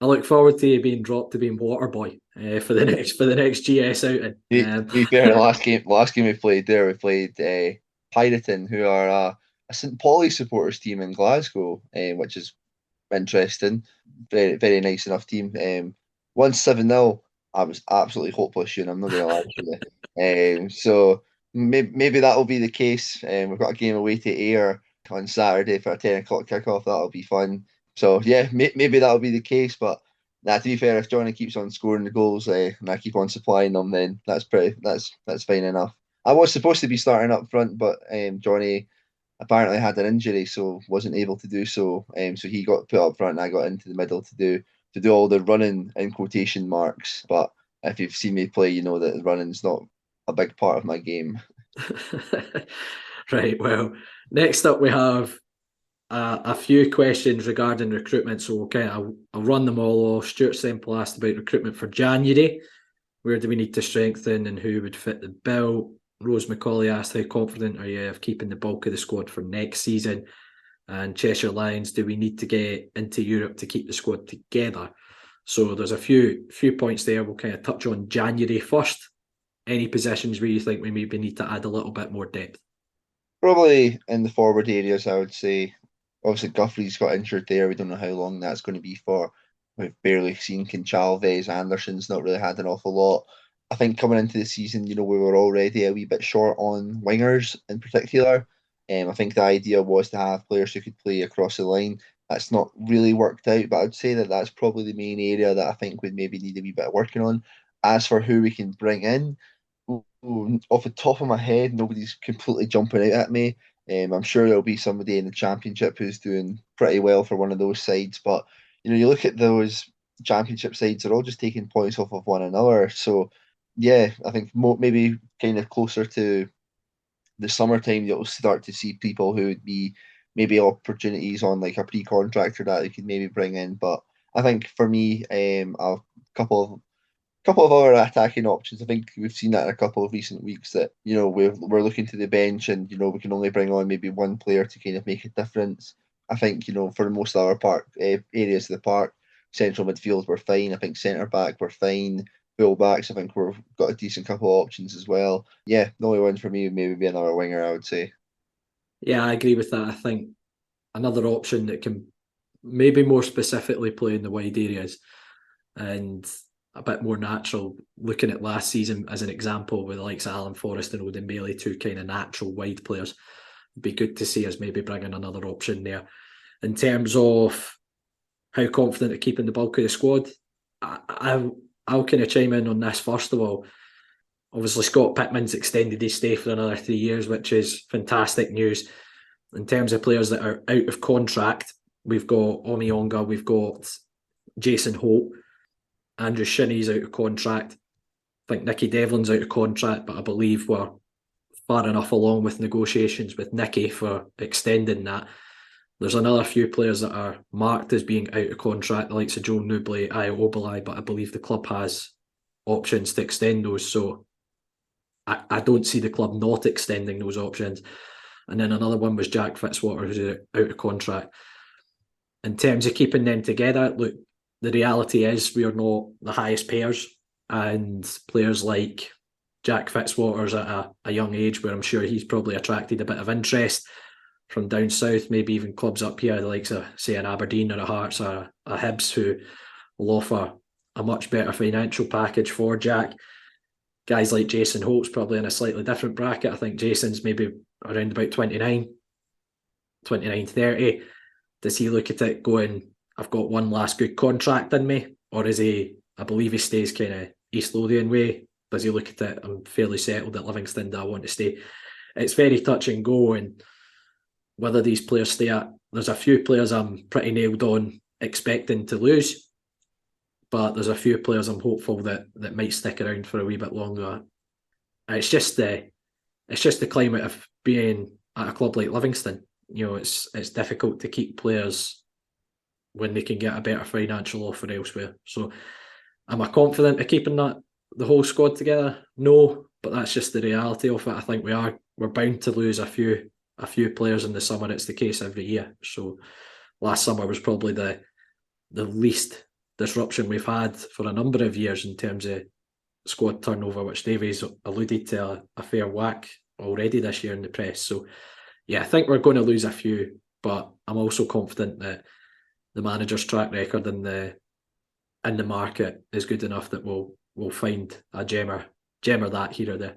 I look forward to you being dropped to being Waterboy for the next GS outing. To be fair, the last game we played Piraten, who are a St Pauli supporters team in Glasgow, which is interesting. Very very nice enough team. Won 7-0. I was absolutely hopeless, and I'm not going to lie to you. So maybe that will be the case. We've got a game away to Ayr on Saturday for a 10 o'clock kickoff. That'll be fun. So yeah, maybe that'll be the case. But nah, to be fair, if Johnny keeps on scoring the goals and I keep on supplying them, then that's fine enough. I was supposed to be starting up front, but Johnny apparently had an injury, so wasn't able to do so. So he got put up front, and I got into the middle to do all the running in quotation marks. But if you've seen me play, you know that running's not a big part of my game. Right, well, next up we have a few questions regarding recruitment. So I'll run them all off. Stuart Semple asked about recruitment for January. Where do we need to strengthen and who would fit the bill? Rose McCauley asked, how confident are you of keeping the bulk of the squad for next season? And Cheshire Lions, do we need to get into Europe to keep the squad together? So there's a few points there. We'll kind of touch on January first. Any positions where you think we maybe need to add a little bit more depth? Probably in the forward areas, I would say. Obviously, Guthrie's got injured there. We don't know how long that's going to be for. We've barely seen Kinchalves. Anderson's not really had an awful lot. I think coming into the season, we were already a wee bit short on wingers in particular. I think the idea was to have players who could play across the line. That's not really worked out, but I'd say that that's probably the main area that I think would maybe need a wee bit of working on. As for who we can bring in, off the top of my head, nobody's completely jumping out at me. I'm sure there'll be somebody in the championship who's doing pretty well for one of those sides, but you look at those championship sides; they're all just taking points off of one another. So, yeah, I think maybe kind of closer to the summertime, you'll start to see people who would be maybe opportunities on like a pre-contractor that you could maybe bring in. But I think for me, a couple of other attacking options. I think we've seen that in a couple of recent weeks that we're looking to the bench and we can only bring on maybe one player to kind of make a difference. I think for most of our park areas of the park, central midfield we're fine. I think centre back we're fine. Full backs, I think we've got a decent couple of options as well. Yeah, the only one for me would maybe be another winger, I would say. Yeah, I agree with that. I think another option that can maybe more specifically play in the wide areas and a bit more natural, looking at last season as an example with the likes of Alan Forrest and Odin Bailey, two kind of natural wide players. It'd be good to see us maybe bringing another option there. In terms of how confident of keeping the bulk of the squad, I'll kind of chime in on this first of all. Obviously, Scott Pittman's extended his stay for another 3 years, which is fantastic news. In terms of players that are out of contract, we've got Omiyonga, we've got Jason Holt, Andrew Shinney's out of contract. I think Nicky Devlin's out of contract, but I believe we're far enough along with negotiations with Nicky for extending that. There's another few players that are marked as being out of contract, the likes of Joe Newbley, Io Obalai, but I believe the club has options to extend those. So I don't see the club not extending those options. And then another one was Jack Fitzwater, who's out of contract. In terms of keeping them together, look, the reality is we are not the highest payers, and players like Jack Fitzwater's at a young age where I'm sure he's probably attracted a bit of interest from down south, maybe even clubs up here, the likes of, say, an Aberdeen or a Hearts or a Hibs, who will offer a much better financial package for Jack. Guys like Jason Holt's probably in a slightly different bracket. I think Jason's maybe around about 29, 30. Does he look at it going, I've got one last good contract in me? Or is he, I believe he stays kind of East Lothian way. Does he look at it, I'm fairly settled at Livingston, do I want to stay? It's very touch and go, and whether these players stay at, there's a few players I'm pretty nailed on expecting to lose, but there's a few players I'm hopeful that might stick around for a wee bit longer. It's just the climate of being at a club like Livingston. You know, it's difficult to keep players when they can get a better financial offer elsewhere. So am I confident of keeping the whole squad together? No, but that's just the reality of it. I think we're bound to lose a few players in the summer. It's the case every year. So last summer was probably the least disruption we've had for a number of years in terms of squad turnover, which Davies alluded to a fair whack already this year in the press. So yeah, I think we're going to lose a few, but I'm also confident that the manager's track record in the market is good enough that we'll find a gemmer that here or there.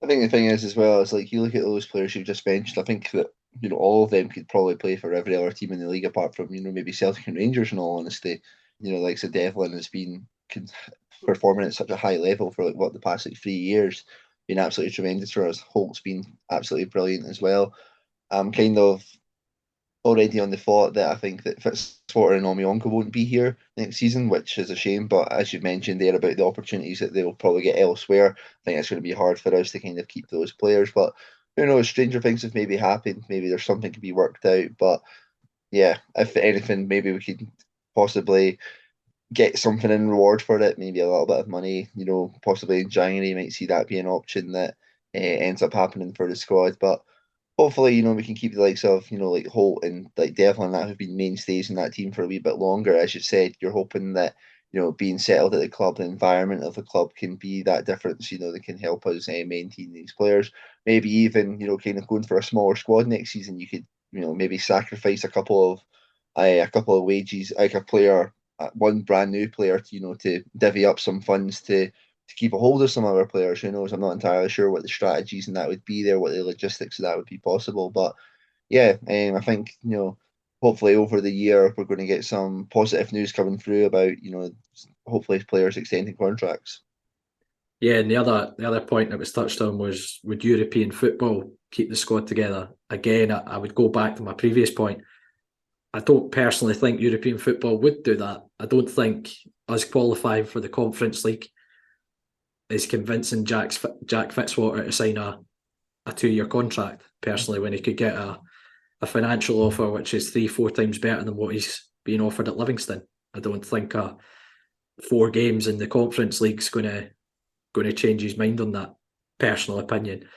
I think the thing is as well, is like you look at those players you've just mentioned, I think that, you know, all of them could probably play for every other team in the league apart from, you know, maybe Celtic and Rangers in all honesty. You know, like so Devlin has been performing at such a high level for like what the past like 3 years, been absolutely tremendous for us. Holt's been absolutely brilliant as well. I'm kind of already on the thought that I think that Fitzwater and Omiyonka won't be here next season, which is a shame. But as you've mentioned there about the opportunities that they will probably get elsewhere, I think it's going to be hard for us to kind of keep those players. But who knows? Stranger things have maybe happened. Maybe there's something to be worked out. But yeah, if anything, maybe we could possibly get something in reward for it. Maybe a little bit of money. You know, possibly in January, you might see that be an option that ends up happening for the squad. But hopefully, you know, we can keep the likes of, you know, like Holt and like Devlin that have been mainstays in that team for a wee bit longer. As you said, you're hoping that, you know, being settled at the club, the environment of the club can be that difference, you know, that can help us maintain these players. Maybe even, you know, kind of going for a smaller squad next season, you could, you know, maybe sacrifice a couple of wages, like a player, one brand new player, to, you know, to divvy up some funds to keep a hold of some other players. Who knows? I'm not entirely sure what the strategies and that would be there, what the logistics of that would be possible. But yeah, I think, you know, hopefully over the year we're going to get some positive news coming through about, you know, hopefully players extending contracts. Yeah, and the other point that was touched on was, would European football keep the squad together? Again, I would go back to my previous point. I don't personally think European football would do that. I don't think us qualifying for the Conference League is convincing Jack Fitzwater to sign a 2-year contract, personally, when he could get a financial offer which is 3-4 times better than what he's being offered at Livingston. I don't think 4 games in the Conference League's going to change his mind on that, personal opinion.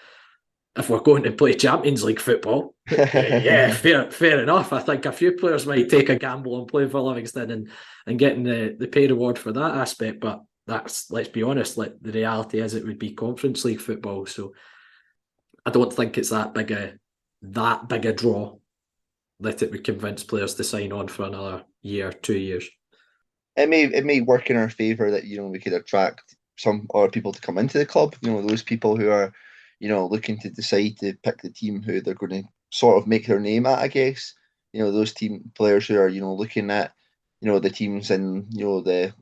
If we're going to play Champions League football, yeah, fair enough. I think a few players might take a gamble on playing for Livingston and getting the pay reward for that aspect, but that's, let's be honest, like the reality is it would be Conference League football. So I don't think it's that big a draw that it would convince players to sign on for another year, 2 years. It may work in our favour that, you know, we could attract some other people to come into the club. You know, those people who are, you know, looking to decide to pick the team who they're going to sort of make their name at, I guess. You know, those team players who are, you know, looking at, you know, the teams in, you know, the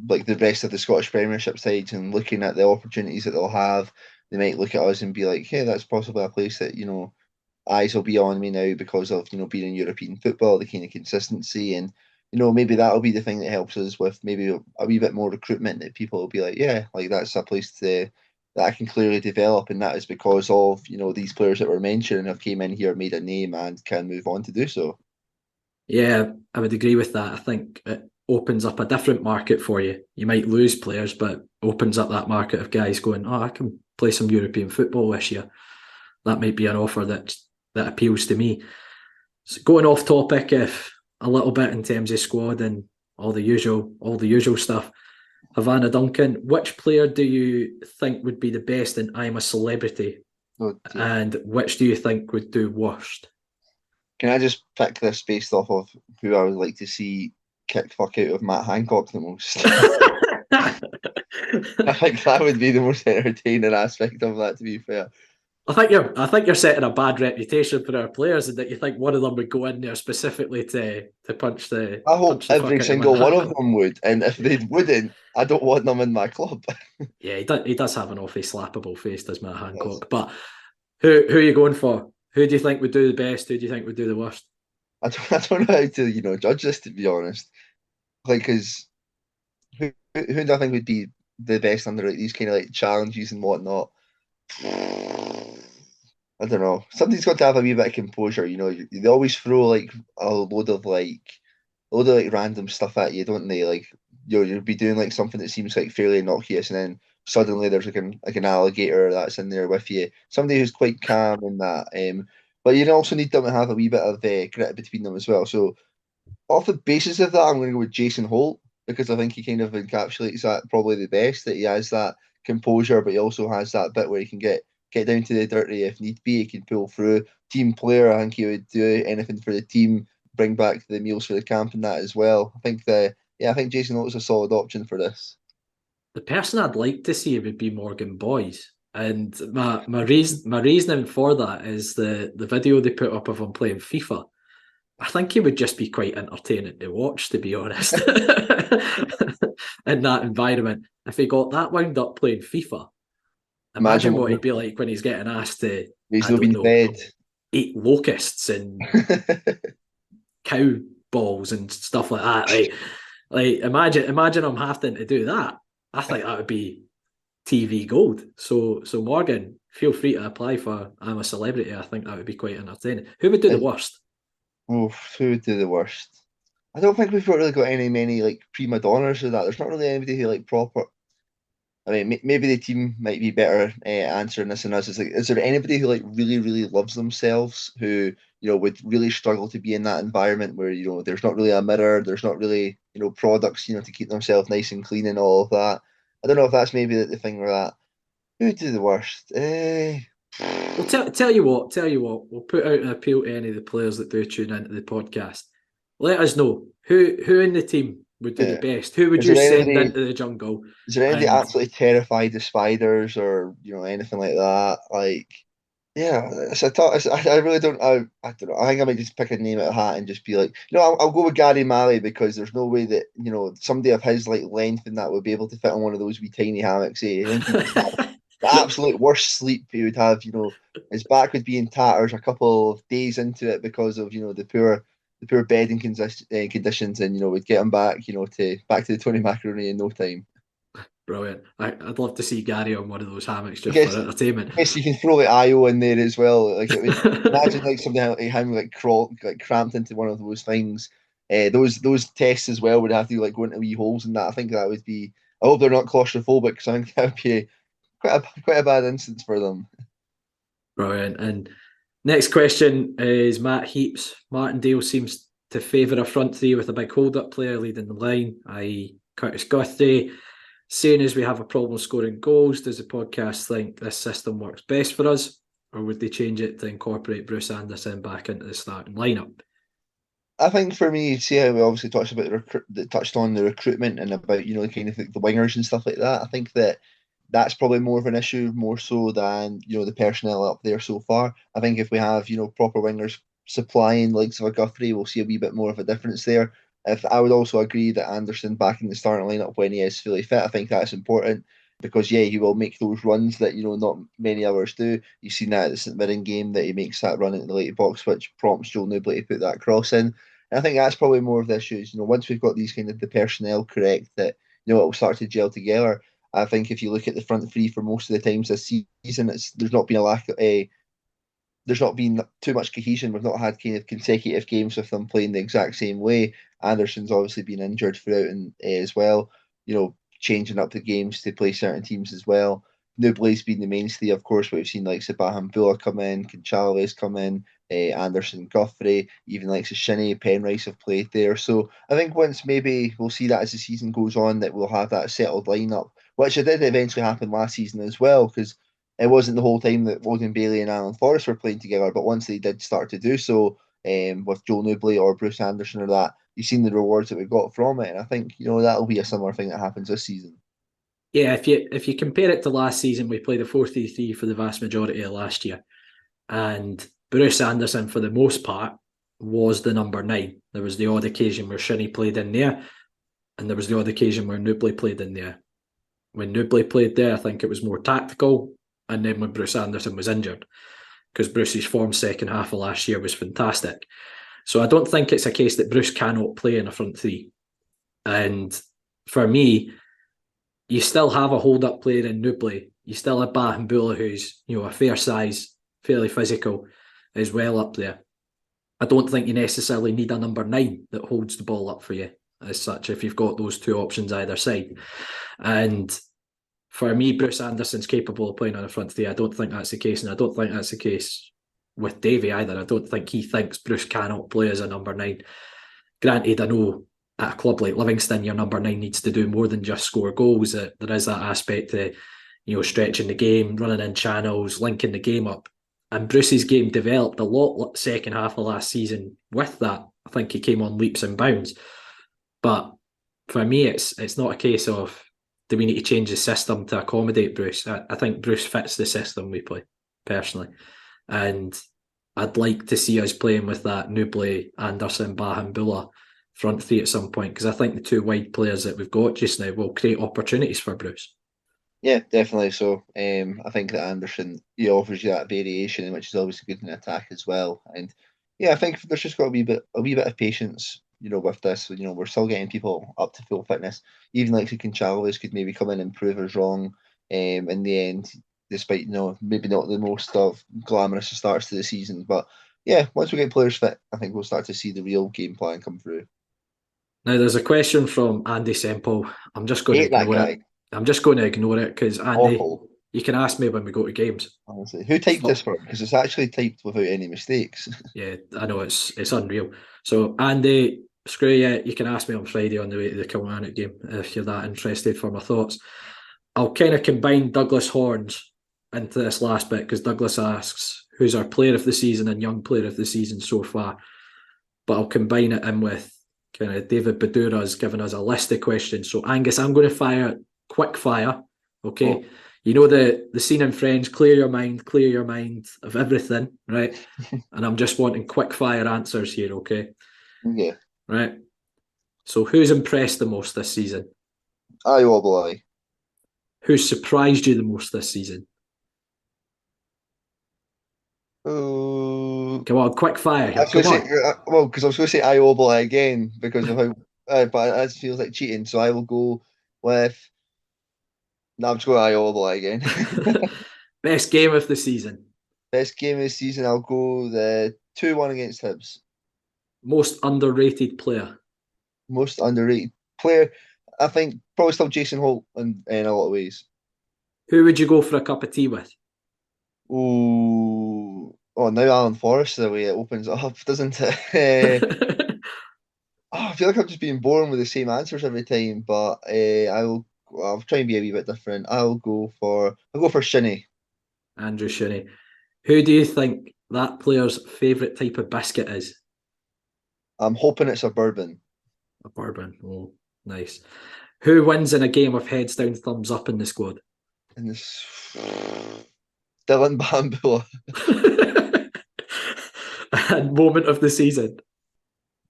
like the rest of the Scottish Premiership sides and looking at the opportunities that they'll have, they might look at us and be like, hey, that's possibly a place that, eyes will be on me now because of, being in European football, the kind of consistency. And, maybe that'll be the thing that helps us with maybe a wee bit more recruitment, that people will be like, yeah, like that's a place that I can clearly develop. And that is because of, these players that were mentioned have came in here, made a name and can move on to do so. Yeah, I would agree with that. I think it opens up a different market for you. You might lose players, but opens up that market of guys going, oh, I can play some European football this year. That might be an offer that appeals to me. So going off topic, if a little bit in terms of squad and all the usual stuff. Havana Duncan, which player do you think would be the best in I'm a Celebrity? Oh, and which do you think would do worst? Can I just pick this based off of who I would like to see kick fuck out of Matt Hancock the most? I think that would be the most entertaining aspect of that, to be fair. I think you're setting a bad reputation for our players, and that you think one of them would go in there specifically to punch the. I hope punch the every fuck out single Matt one of Hancock. them would, and if they wouldn't, I don't want them in my club. Yeah, he does have an awfully slappable face, does Matt Hancock. Yes. But who are you going for? Who do you think would do the best? Who do you think would do the worst? I don't know how to judge this, to be honest. Like, because who do I think would be the best under like these kind of like challenges and whatnot? I don't know. Somebody's got to have a wee bit of composure. They always throw like a load of like random stuff at you, don't they? Like you'll be doing like something that seems like fairly innocuous, and then suddenly there's like an alligator that's in there with you. Somebody who's quite calm in that. But you also need them to have a wee bit of grit between them as well. So off the basis of that, I'm going to go with Jason Holt, because I think he kind of encapsulates that probably the best. That he has that composure, but he also has that bit where he can get down to the dirty if need be. He can pull through. Team player, I think he would do anything for the team, bring back the meals for the camp and that as well. I think Jason Holt is a solid option for this. The person I'd like to see would be Morgan Boys. And my reasoning for that is the video they put up of him playing FIFA. I think he would just be quite entertaining to watch, to be honest, in that environment. If he got that wound up playing FIFA, imagine what he'd be like when he's getting asked to, He's not been fed. eat locusts and cow balls and stuff like that. Like imagine him having to do that. I think that would be TV gold. So Morgan, feel free to apply for I'm a Celebrity. I think that would be quite entertaining. Who would do the worst? Oof, who would do the worst? I don't think we've really got many like prima donnas or that. There's not really anybody who like proper. I mean, maybe the team might be better answering this than us. Is there anybody who like really, really loves themselves, who would really struggle to be in that environment where there's not really a mirror, there's not really products to keep themselves nice and clean and all of that. I don't know if that's maybe the thing where that who would do the worst. Well, tell you what, we'll put out an appeal to any of the players that do tune into the podcast. Let us know who in the team would do the best. Who would you send into the jungle? Is there anybody absolutely terrified of spiders or anything like that? Like, yeah, I really don't. I don't know. I think I might just pick a name out of a hat and just be like, I'll go with Gary Malley, because there's no way that somebody of his like length and that would be able to fit on one of those wee tiny hammocks. I think he would have the absolute worst sleep. He would have, his back would be in tatters a couple of days into it because of the poor bedding conditions, and would get him back to the Tony Macaroni in no time. Brilliant. I'd love to see Gary on one of those hammocks just for entertainment. Yes, you can throw the IO in there as well. Like it would, imagine like something like him like cramped into one of those things. Those tests as well would have to like go into wee holes and that. I think that would be. I hope they're not claustrophobic, because I think that would be quite a bad instance for them. Brilliant. And next question is Matt Heaps. Martindale seems to favour a front three with a big hold-up player leading the line, i.e. Curtis Guthrie. Seeing as we have a problem scoring goals, does the podcast think this system works best for us, or would they change it to incorporate Bruce Anderson back into the starting lineup? I think for me, see how we obviously touched on the recruitment and about kind of like the wingers and stuff like that. I think that's probably more of an issue, more so than the personnel up there so far. I think if we have proper wingers supplying likes of a Guthrie, we'll see a wee bit more of a difference there. If I would also agree that Anderson back in the starting lineup when he is fully fit, I think that's important because he will make those runs that not many others do. You've seen that at the St Mirren game that he makes that run into the late box, which prompts Joel Newbley to put that cross in. And I think that's probably more of the issues. Once we've got these kind of the personnel correct, that it will start to gel together. I think if you look at the front three for most of the times this season, there's not been a lack of there's not been too much cohesion. We've not had kind of consecutive games with them playing the exact same way. Anderson's obviously been injured throughout and as well, changing up the games to play certain teams as well. Newbley's been the mainstay, of course, but we've seen like Sabaham Bula come in, Conchalaves come in, Anderson, Guthrie, even like Shinnie, Penrice have played there. So I think once maybe we'll see that as the season goes on, that we'll have that settled lineup, which it did eventually happen last season as well, because it wasn't the whole time that Logan Bailey and Alan Forrest were playing together, but once they did start to do so, with Joel Newbley or Bruce Anderson or that, you've seen the rewards that we got from it. And I think, that'll be a similar thing that happens this season. Yeah, if you compare it to last season, we played a 4-3-3 for the vast majority of last year. And Bruce Anderson, for the most part, was the number 9. There was the odd occasion where Shinnie played in there, and there was the odd occasion where Newbley played in there. When Newbley played there, I think it was more tactical, and then when Bruce Anderson was injured, because Bruce's form second half of last year was fantastic. So I don't think it's a case that Bruce cannot play in a front three. And for me, you still have a hold-up player in Newbley. You still have Bahambula, who's a fair size, fairly physical, as well up there. I don't think you necessarily need a number 9 that holds the ball up for you as such, if you've got those two options either side. And for me, Bruce Anderson's capable of playing on the front three. I don't think that's the case, and I don't think that's the case with Davy either. I don't think he thinks Bruce cannot play as a number 9. Granted, I know at a club like Livingston, your number 9 needs to do more than just score goals. There is that aspect to, stretching the game, running in channels, linking the game up. And Bruce's game developed a lot second half of last season with that. I think he came on leaps and bounds. But for me, it's not a case of, do we need to change the system to accommodate Bruce? I think Bruce fits the system we play, personally. And I'd like to see us playing with that Newbley, Anderson, Bahambula front three at some point, because I think the two wide players that we've got just now will create opportunities for Bruce. Yeah, definitely so. I think that Anderson, he offers you that variation, which is always good in attack as well. And I think there's just got to be a wee bit of patience, with this. We're still getting people up to full fitness. Even like Conchalaves could maybe come in and prove us wrong. In the end, despite maybe not the most of glamorous starts to the season, but once we get players fit, I think we'll start to see the real game plan come through. Now, there's a question from Andy Semple. I'm just going to ignore it. I'm just going to ignore it because, Andy, awful. You can ask me when we go to games. Honestly, who typed this for him? Because it's actually typed without any mistakes. Yeah, I know, it's unreal. So, Andy, screw you. You can ask me on Friday on the way to the Kilmarnock game if you're that interested for my thoughts. I'll kind of combine Douglas Horns into this last bit because Douglas asks, who's our player of the season and young player of the season so far? But I'll combine it in with kind of David Badura's given us a list of questions. So, Angus, I'm going to quick fire, okay? Oh. You know the scene in Friends, clear your mind of everything, right? And I'm just wanting quick fire answers here, okay? Yeah. Right. So who's impressed the most this season? Iwobbly. Who's surprised you the most this season? Come on, quick fire here. Because I was going to say Iwobbly again because of how, but it feels like cheating. So I will go with. No, I'm just going Iwobbly again. Best game of the season. Best game of the season. I'll go the 2-1 against Hibs. Most underrated player. Most underrated player. I think probably still Jason Holt in a lot of ways. Who would you go for a cup of tea with? Oh, now Alan Forrest, the way it opens up, doesn't it? I feel like I'm just being boring with the same answers every time, but I'll try and be a wee bit different. I'll go for Shinnie. Andrew Shinnie. Who do you think that player's favourite type of biscuit is? I'm hoping it's a bourbon. A bourbon. Oh, nice. Who wins in a game of heads down, thumbs up in the squad? In this, Dylan Bambula. And moment of the season.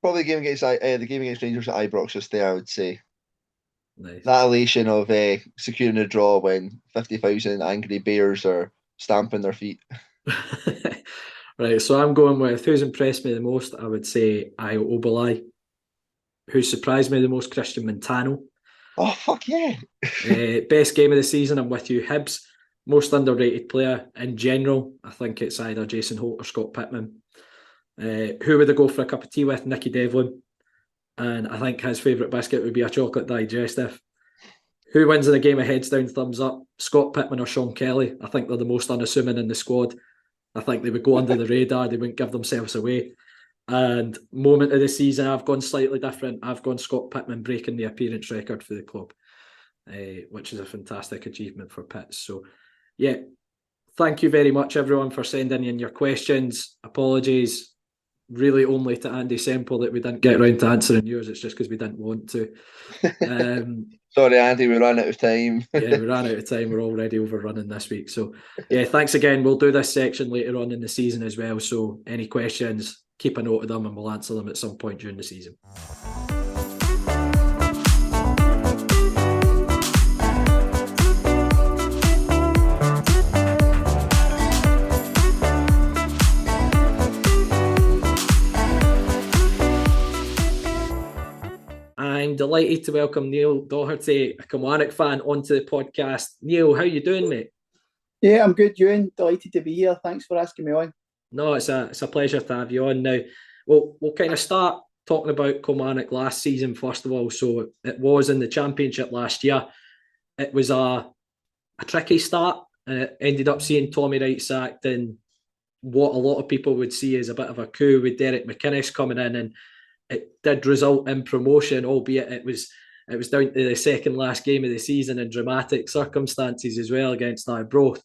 Probably the game against Rangers at Ibrox just there, I would say. Nice. That elation of securing a draw when 50,000 angry bears are stamping their feet. Right, so I'm going with who's impressed me the most. I would say Ayo Obalai. Who surprised me the most, Christian Montano. Oh, fuck yeah. Best game of the season, I'm with you. Hibs, most underrated player in general. I think it's either Jason Holt or Scott Pittman. Who would I go for a cup of tea with? Nicky Devlin. And I think his favourite biscuit would be a chocolate digestive. Who wins in a game of heads down, thumbs up? Scott Pittman or Sean Kelly? I think they're the most unassuming in the squad. I think they would go under the radar. They wouldn't give themselves away. And moment of the season, I've gone slightly different. I've gone Scott Pittman breaking the appearance record for the club, which is a fantastic achievement for Pitts. So, yeah, thank you very much, everyone, for sending in your questions. Apologies, really only to Andy Semple that we didn't get around to answering yours. It's just because we didn't want to. Sorry, Andy, we ran out of time. Yeah, we ran out of time. We're already overrunning this week. So, yeah, thanks again. We'll do this section later on in the season as well. So, any questions, keep a note of them and we'll answer them at some point during the season. I'm delighted to welcome Neil Doherty, a Kilmarnock fan, onto the podcast. Neil, how you doing, mate? Yeah, I'm good, Euan. Delighted to be here. Thanks for asking me on. No, it's a pleasure to have you on now. We'll kind of start talking about Kilmarnock last season, first of all. So it was in the Championship last year. It was a tricky start, and it ended up seeing Tommy Wright sacked in what a lot of people would see as a bit of a coup with Derek McInnes coming in, and it did result in promotion, albeit it was down to the second last game of the season in dramatic circumstances as well against Arbroath.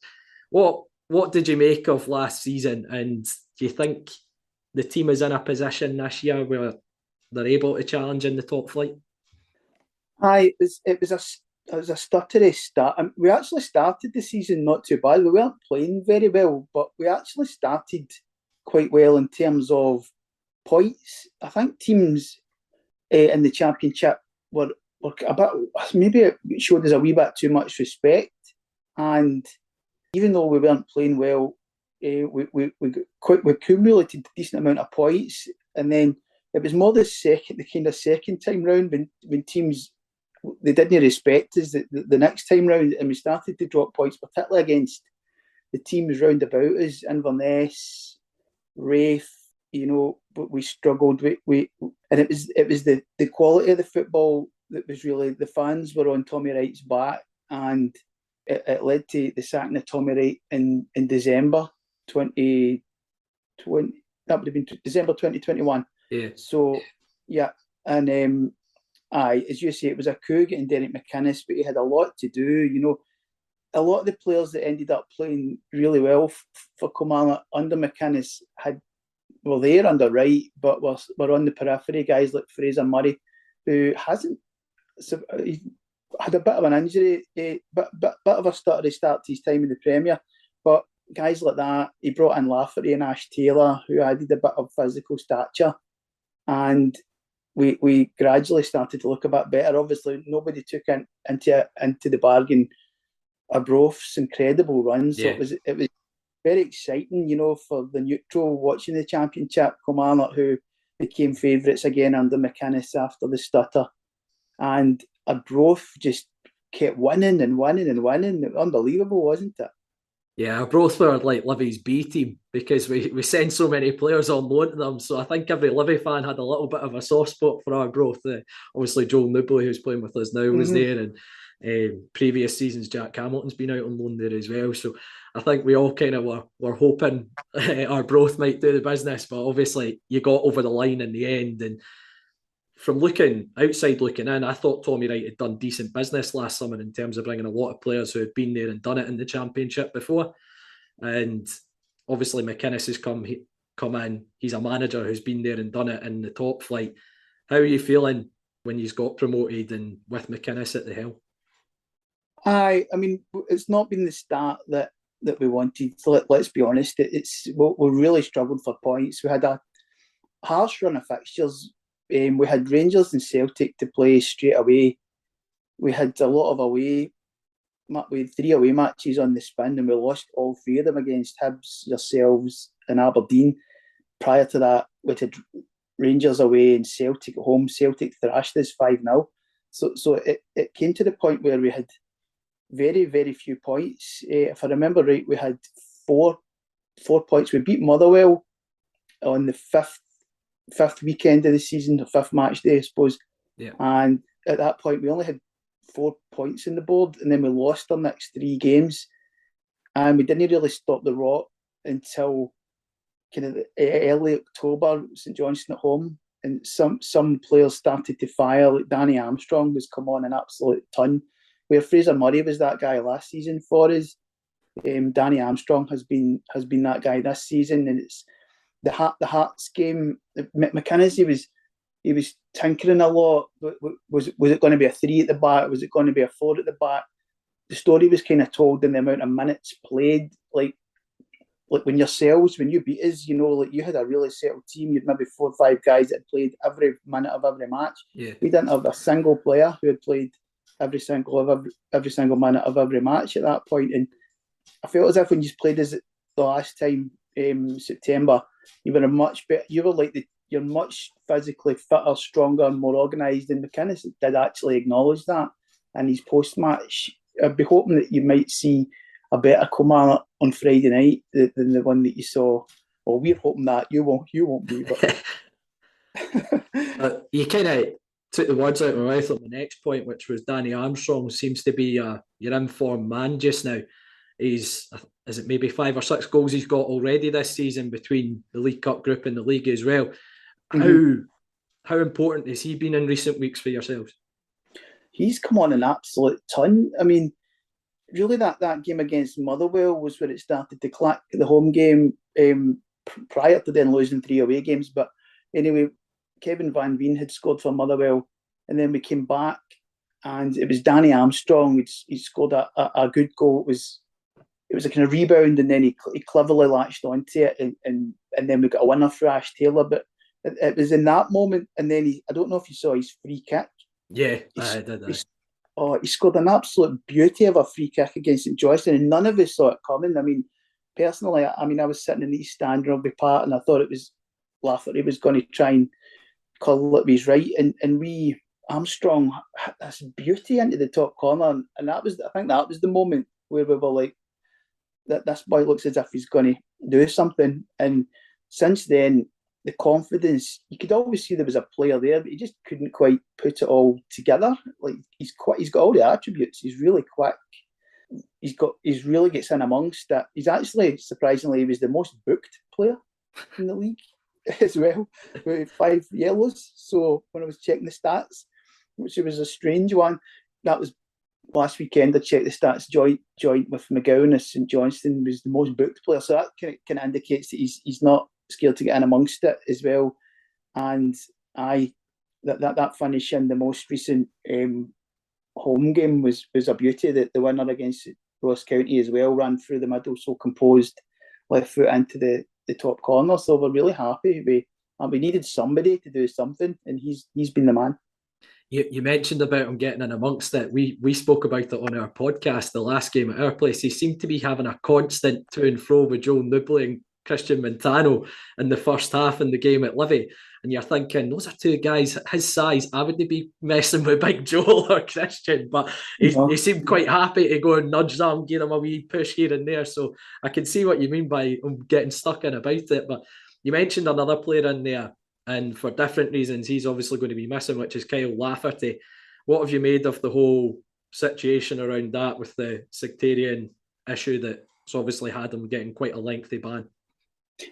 What did you make of last season, and do you think the team is in a position this year where they're able to challenge in the top flight? Aye, it was a stuttery start. We actually started the season not too bad. We weren't playing very well, but we actually started quite well in terms of points. I think teams in the Championship were a bit, maybe it showed us a wee bit too much respect, and even though we weren't playing well, we accumulated a decent amount of points, and then it was more the second time round when teams, they didn't respect us the next time round, and we started to drop points, particularly against the teams round about us, Inverness, Raith. But we struggled. And it was the quality of the football that was really, the fans were on Tommy Wright's back, and it led to the sacking of Tommy Wright in December 2020. That would have been December 2021. Yeah. So yeah, and as you say, it was a coup getting Derek McInnes, but he had a lot to do. A lot of the players that ended up playing really well for Kilmarnock under McInnes were there under Wright, but were on the periphery. Guys like Fraser Murray, who he had a bit of an injury, bit of a stuttery start to his time in the Premier. But guys like that, he brought in Lafferty and Ash Taylor, who added a bit of physical stature, and we gradually started to look a bit better. Obviously, nobody took into the bargain Arbroath's incredible run, so yeah. it was very exciting, for the neutral watching the Championship. Kilmarnock, who became favourites again under McInnes after the stutter, and Arbroath just kept winning and winning and winning. Unbelievable, wasn't it? Yeah, Arbroath were like Livi's B team because we send so many players on loan to them. So I think every Livi fan had a little bit of a soft spot for Arbroath. Obviously, Joel Newbley, who's playing with us now, was there, and previous seasons Jack Hamilton's been out on loan there as well. So I think we all kind of were hoping Arbroath might do the business, but obviously you got over the line in the end. And from looking in, I thought Tommy Wright had done decent business last summer in terms of bringing a lot of players who had been there and done it in the Championship before. And obviously McInnes has come in. He's a manager who's been there and done it in the top flight. How are you feeling when he's got promoted and with McInnes at the helm? I mean, it's not been the start that we wanted. So let's be honest. We really struggled for points. We had a harsh run of fixtures we had Rangers and Celtic to play straight away. We had a lot of away. We had 3 away matches on the spin, and we lost all 3 of them against Hibs, yourselves, and Aberdeen. Prior to that, we had Rangers away and Celtic at home. Celtic thrashed us 5-0. So it came to the point where we had very, very few points. If I remember right, we had 4 points. We beat Motherwell on the fifth weekend of the season, the 5th match day, I suppose. Yeah. And at that point, we only had 4 points on the board, and then we lost our next 3 games. And we didn't really stop the rot until kind of early October, St Johnstone at home. And some players started to fire, like Danny Armstrong was come on an absolute ton. Where Fraser Murray was that guy last season for us, Danny Armstrong has been that guy this season. And it's the Hearts game. McKenzie was tinkering a lot. Was it going to be a 3 at the back? Was it going to be a 4 at the back? The story was kind of told in the amount of minutes played. Like when you beat us, like you had a really settled team. You'd maybe 4 or 5 guys that had played every minute of every match. Yeah. We didn't have a single player who had played every single minute of every match at that point. And I felt as if when you played us the last time, September, you were much better. You were you're much physically fitter, stronger, and more organised. And McInnes did actually acknowledge that in his post-match. I'd be hoping that you might see a better Kilmarnock on Friday night than the one that you saw. Well, we're hoping that you won't be. But you kind of took the words out of my mouth on the next point, which was Danny Armstrong seems to be your informed man just now. Is it maybe 5 or 6 goals he's got already this season between the League Cup group and the league as well? Mm-hmm. How important has he been in recent weeks for yourselves? He's come on an absolute ton. I mean, really that game against Motherwell was where it started to clack, the home game, prior to then losing 3 away games. But anyway, Kevin Van Veen had scored for Motherwell, and then we came back, and it was Danny Armstrong. He scored a good goal. It was a kind of rebound, and then he cleverly latched onto it, and then we got a winner for Ash Taylor. But it was in that moment, and then I don't know if you saw his free kick. Yeah, I did. He scored an absolute beauty of a free kick against St Johnstone, and none of us saw it coming. I mean, personally, I was sitting in the East Stand, Rugby Park, and I thought it was Lafferty was going to try and call it his right, and Armstrong hit this beauty into the top corner, and I think that was the moment where we were like, that this boy looks as if he's going to do something. And since then, the confidence, you could always see there was a player there, but he just couldn't quite put it all together. Like he's got all the attributes. He's really quick. He's really gets in amongst it. He's actually, surprisingly, he was the most booked player in the league as well, with 5 yellows. So when I was checking the stats, which was a strange one, that was last weekend. I checked the stats joint with McGowan as St Johnstone was the most booked player. So that kind of indicates that he's not scared to get in amongst it as well. And that finish in the most recent home game was a beauty. That the winner against Ross County as well ran through the middle, so composed, left foot into the top corner. So we're really happy. We needed somebody to do something, and he's been the man. You mentioned about him getting in amongst it. We spoke about it on our podcast, the last game at our place. He seemed to be having a constant to and fro with Joel Newbley and Christian Montano in the first half in the game at Livi. And you're thinking, those are 2 guys his size. I wouldn't be messing with Big Joel or Christian, but he seemed quite happy to go and nudge them, give him a wee push here and there. So I can see what you mean by him getting stuck in about it. But you mentioned another player in there, and for different reasons, he's obviously going to be missing, which is Kyle Lafferty. What have you made of the whole situation around that with the sectarian issue that's obviously had him getting quite a lengthy ban?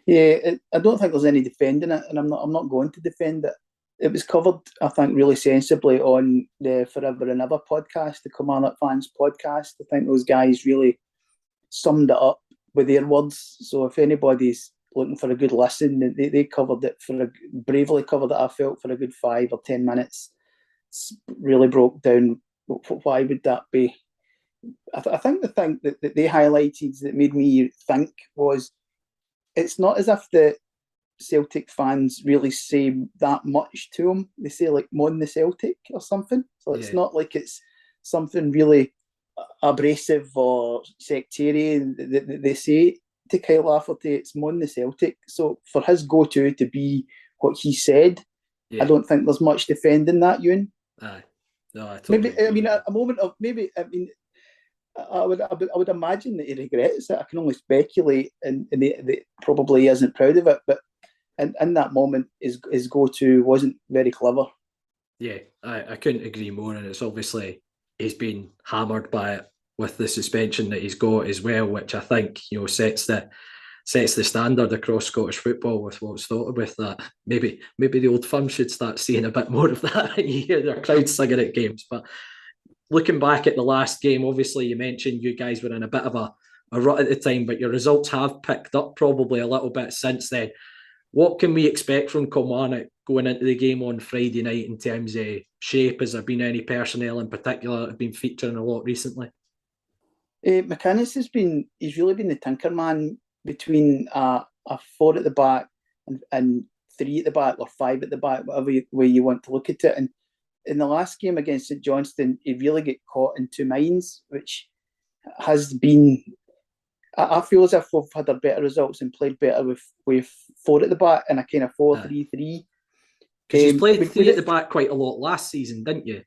Yeah, I don't think there's any defending it, and I'm not going to defend it. It was covered, I think, really sensibly on the Forever and Ever podcast, the Kilmarnock Fans podcast. I think those guys really summed it up with their words. So if anybody's looking for a good listen, they covered it bravely covered it, I felt, for a good 5 or 10 minutes. It's really broke down why would that be. I think the thing that they highlighted that made me think was, it's not as if the Celtic fans really say that much to him. They say like "Mon the Celtic" or something. So it's not like it's something really abrasive or sectarian. They say to Kyle Lafferty, it's "Mon the Celtic." So for his go-to to be what he said, I don't think there's much defending that, Euan. Aye. No, I totally maybe. I mean, a moment of maybe. I mean, I would imagine that he regrets it. I can only speculate, and he probably isn't proud of it. But in that moment, his go-to wasn't very clever. Yeah, I couldn't agree more. And it's obviously he's been hammered by it with the suspension that he's got as well, which I think sets the standard across Scottish football with what's thought with that. Maybe the Old Firm should start seeing a bit more of that. You hear their crowd singing at games. But looking back at the last game, obviously you mentioned you guys were in a bit of a rut at the time, but your results have picked up probably a little bit since then. What can we expect from Kilmarnock going into the game on Friday night in terms of shape? Has there been any personnel in particular that have been featuring a lot recently? McInnes he's really been the tinker man between a 4 at the back and 3 at the back or 5 at the back, whatever way you want to look at it. And in the last game against St Johnstone, he really got caught in two minds, which has been... I feel as if we've had a better results and played better with 4 at the back and a kind of 4-3-3. Because you played 3 at the back quite a lot last season, didn't you?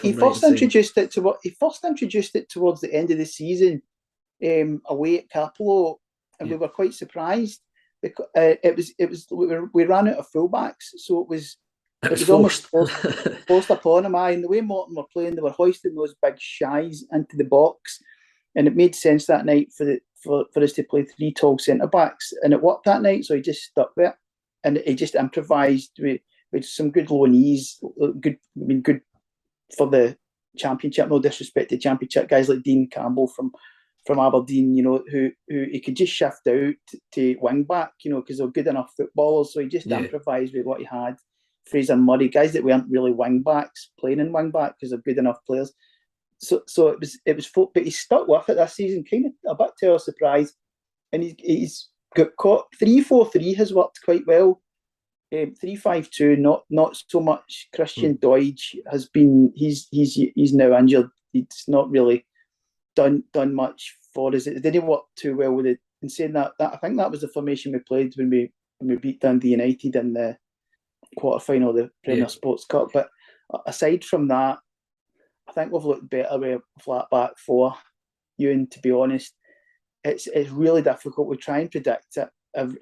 He first introduced it towards the end of the season, away at Capello, and we were quite surprised because we ran out of fullbacks, so it was almost forced upon him. And the way Morton were playing, they were hoisting those big shies into the box, and it made sense that night for us to play 3 tall centre backs, and it worked that night. So he just stuck there, and he just improvised with some good low knees, good for the Championship. No disrespect to Championship guys like Dean Campbell from Aberdeen, who he could just shift out to wing back, because they're good enough footballers. So he just improvised with what he had. Fraser Murray, guys that weren't really wing backs, playing in wing back because they're good enough players. So it was, but he stuck with it this season, kind of a bit to our surprise. And he's got caught. 3-4-3 has worked quite well. 3-5-2, not so much. Christian Doidge has been. He's now injured. He's not really done much for us. It didn't work too well with it. And saying that I think that was the formation we played when we beat Dundee United in the quarter-final of the Premier Sports Cup. But aside from that, I think we've looked better with a flat back 4. Euan, to be honest, it's really difficult. We try and predict it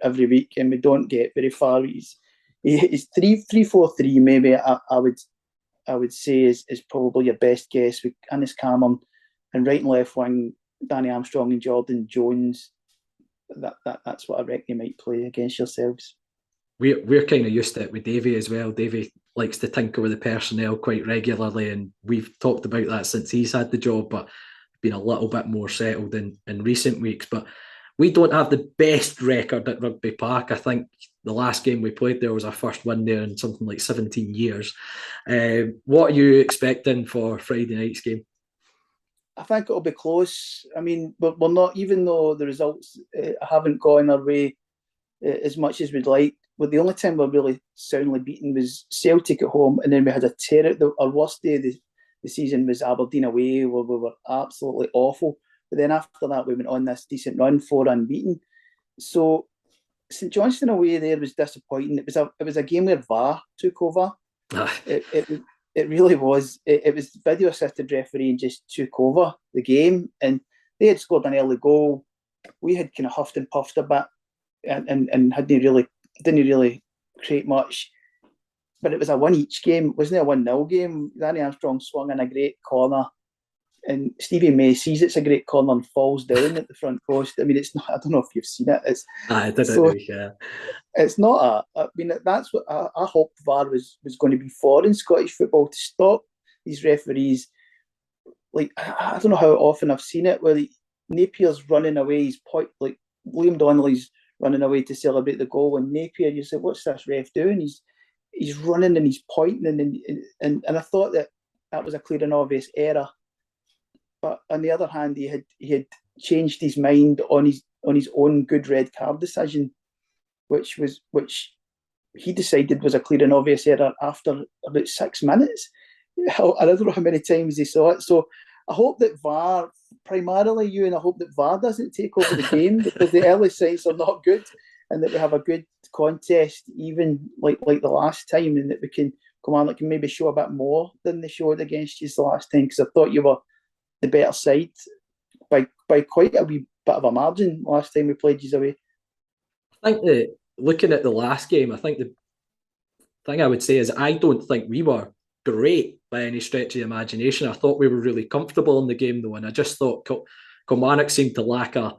every week, and we don't get very far. He's 3-4-3 maybe. I would say is probably your best guess with Innes Cameron and right and left wing Danny Armstrong and Jordan Jones. That's what I reckon you might play against yourselves. We're kind of used to it with Davey as well. Davey likes to tinker with the personnel quite regularly, and we've talked about that since he's had the job, but been a little bit more settled in recent weeks. But we don't have the best record at Rugby Park. I think the last game we played there was our first win there in something like 17 years. What are you expecting for Friday night's game? I think it'll be close. I mean, we're not, even though the results haven't gone our way as much as we'd like. Well, the only time we're really soundly beaten was Celtic at home, and then we had our worst day of the season was Aberdeen away, where we were absolutely awful. But then after that, we went on this decent run, 4 unbeaten. So St Johnstone away there was disappointing. It was a game where VAR took over. It really was. It was video assisted refereeing just took over the game, and they had scored an early goal. We had kind of huffed and puffed a bit, and didn't really create much. But it was a 1 each game. It wasn't a 1-0 game. Danny Armstrong swung in a great corner, and Stevie May sees it's a great corner and falls down at the front post. I mean, it's not. I don't know if you've seen it. It's not I mean, that's what I hope VAR was going to be for in Scottish football, to stop these referees. Like, I don't know how often I've seen it where Napier's running away. Like Liam Donnelly's running away to celebrate the goal, and Napier, you say, what's this ref doing? He's running and he's pointing, and I thought that was a clear and obvious error. But on the other hand, he had changed his mind on his own good red card decision. which he decided was a clear and obvious error after about 6 minutes. I don't know how many times he saw it. So I hope that VAR, primarily you, and I hope that VAR doesn't take over the game, because the early signs are not good, and that we have a good contest, even like the last time, and that we can Kilmarnock can maybe show a bit more than they showed against you the last time, because I thought you were the better side by quite a wee bit of a margin last time we played you away. I think that looking at the last game, I think the thing I would say is I don't think we were great by any stretch of the imagination. I thought we were really comfortable in the game though, and I just thought Kilmarnock seemed to lack a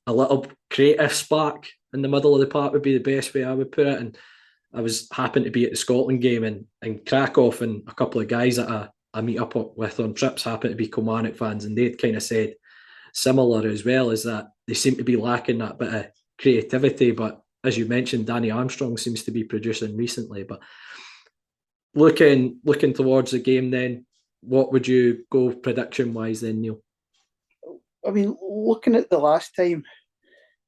little creative spark in the middle of the park would be the best way I would put it. And I was happened to be at the Scotland game in Krakow, and a couple of guys that I meet up with on trips happened to be Kilmarnock fans, and they'd kind of said similar as well, is that they seem to be lacking that bit of creativity. But as you mentioned, Danny Armstrong seems to be producing recently. But looking towards the game then, what would you go prediction wise then, Neil? I mean, looking at the last time,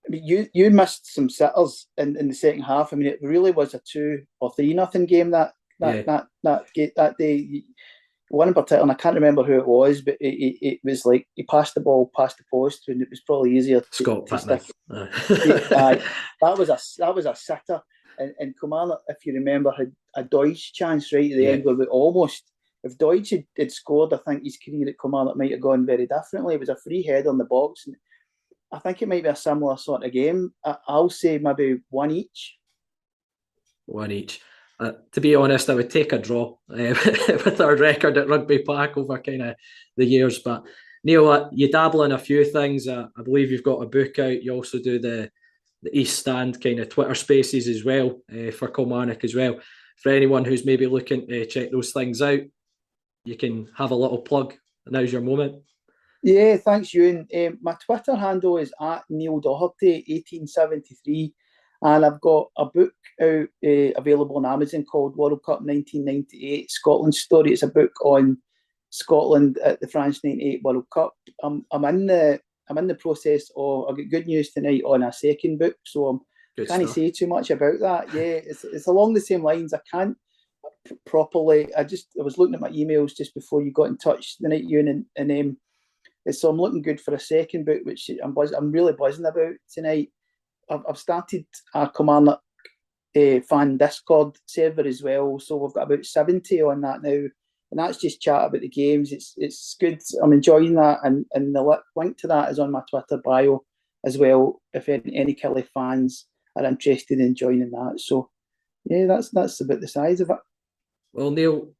I mean, you missed some sitters in the second half. I mean, it really was a 2 or 3-0 game that day. One in particular, and I can't remember who it was, but it was like he passed the ball past the post, and it was probably easier to stick. That was a sitter, and Kilmarnock, if you remember, had a Deutsch chance right at the end where we almost. If Deutsch had scored, I think his career at Kilmarnock might have gone very differently. It was a free header on the box, and I think it might be a similar sort of game. I'll say maybe one each. One each. To be honest, I would take a draw with our record at Rugby Park over kind of the years. But Neil, you dabble in a few things. I believe you've got a book out. You also do the East Stand kind of Twitter spaces as well for Kilmarnock as well. For anyone who's maybe looking to check those things out, you can have a little plug. Now's your moment. Yeah, thanks, Euan. My Twitter handle is @NeilDoherty1873, and I've got a book out available on Amazon called World Cup 1998 Scotland Story. It's a book on Scotland at the France 98 World Cup. I'm in the process of. I've got good news tonight on a second book, so I can't say too much about that. Yeah, it's along the same lines. I can't properly. I was looking at my emails just before you got in touch the night, Euan, and so I'm looking good for a second book, which I'm really buzzing about tonight. I've started a Kilmarnock fan Discord server as well, so we've got about 70 on that now, and that's just chat about the games. It's good. I'm enjoying that, and the link to that is on my Twitter bio as well. If any Killie fans are interested in joining that, so yeah, that's about the size of it. Well, Neil,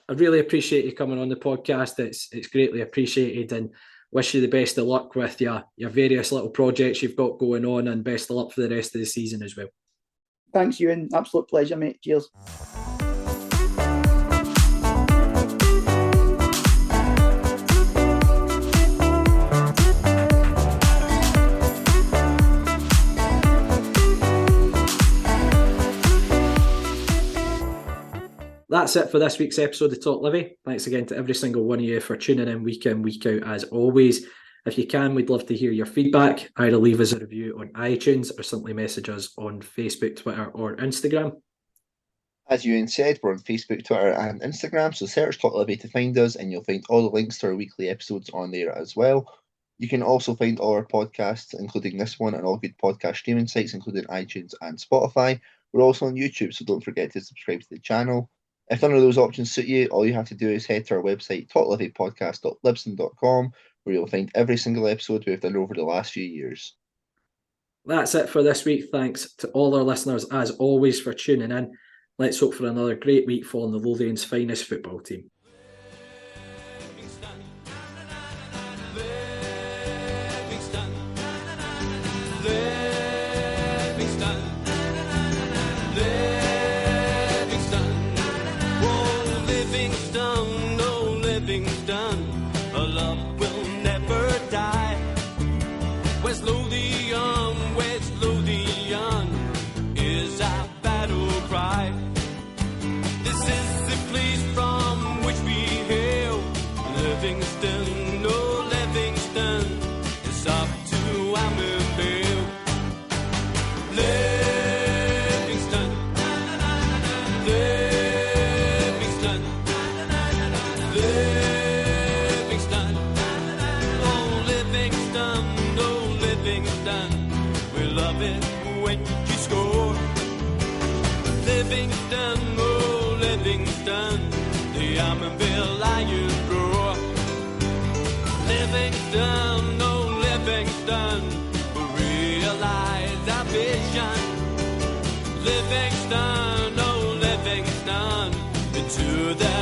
I really appreciate you coming on the podcast. It's greatly appreciated, and wish you the best of luck with your various little projects you've got going on, and best of luck for the rest of the season as well. Thanks, Euan. Absolute pleasure, mate. Cheers. That's it for this week's episode of Talk Livi. Thanks again to every single one of you for tuning in, week out as always. If you can, we'd love to hear your feedback. Either leave us a review on iTunes or simply message us on Facebook, Twitter or Instagram. As Euan said, we're on Facebook, Twitter and Instagram, so search Talk Livi to find us, and you'll find all the links to our weekly episodes on there as well. You can also find all our podcasts, including this one, on all good podcast streaming sites, including iTunes and Spotify. We're also on YouTube, so don't forget to subscribe to the channel. If none of those options suit you, all you have to do is head to our website, talklivipodcast.libsyn.com, where you'll find every single episode we've done over the last few years. That's it for this week. Thanks to all our listeners, as always, for tuning in. Let's hope for another great week following the Lothian's finest football team. West Lothian is our battle cry. This is the place from which we hail. Livingston, oh Livingston, it's up to Ambervale. Gamonville Lions grow. Livingston, oh Livingston, we realise our vision. Livingston, oh Livingston, into the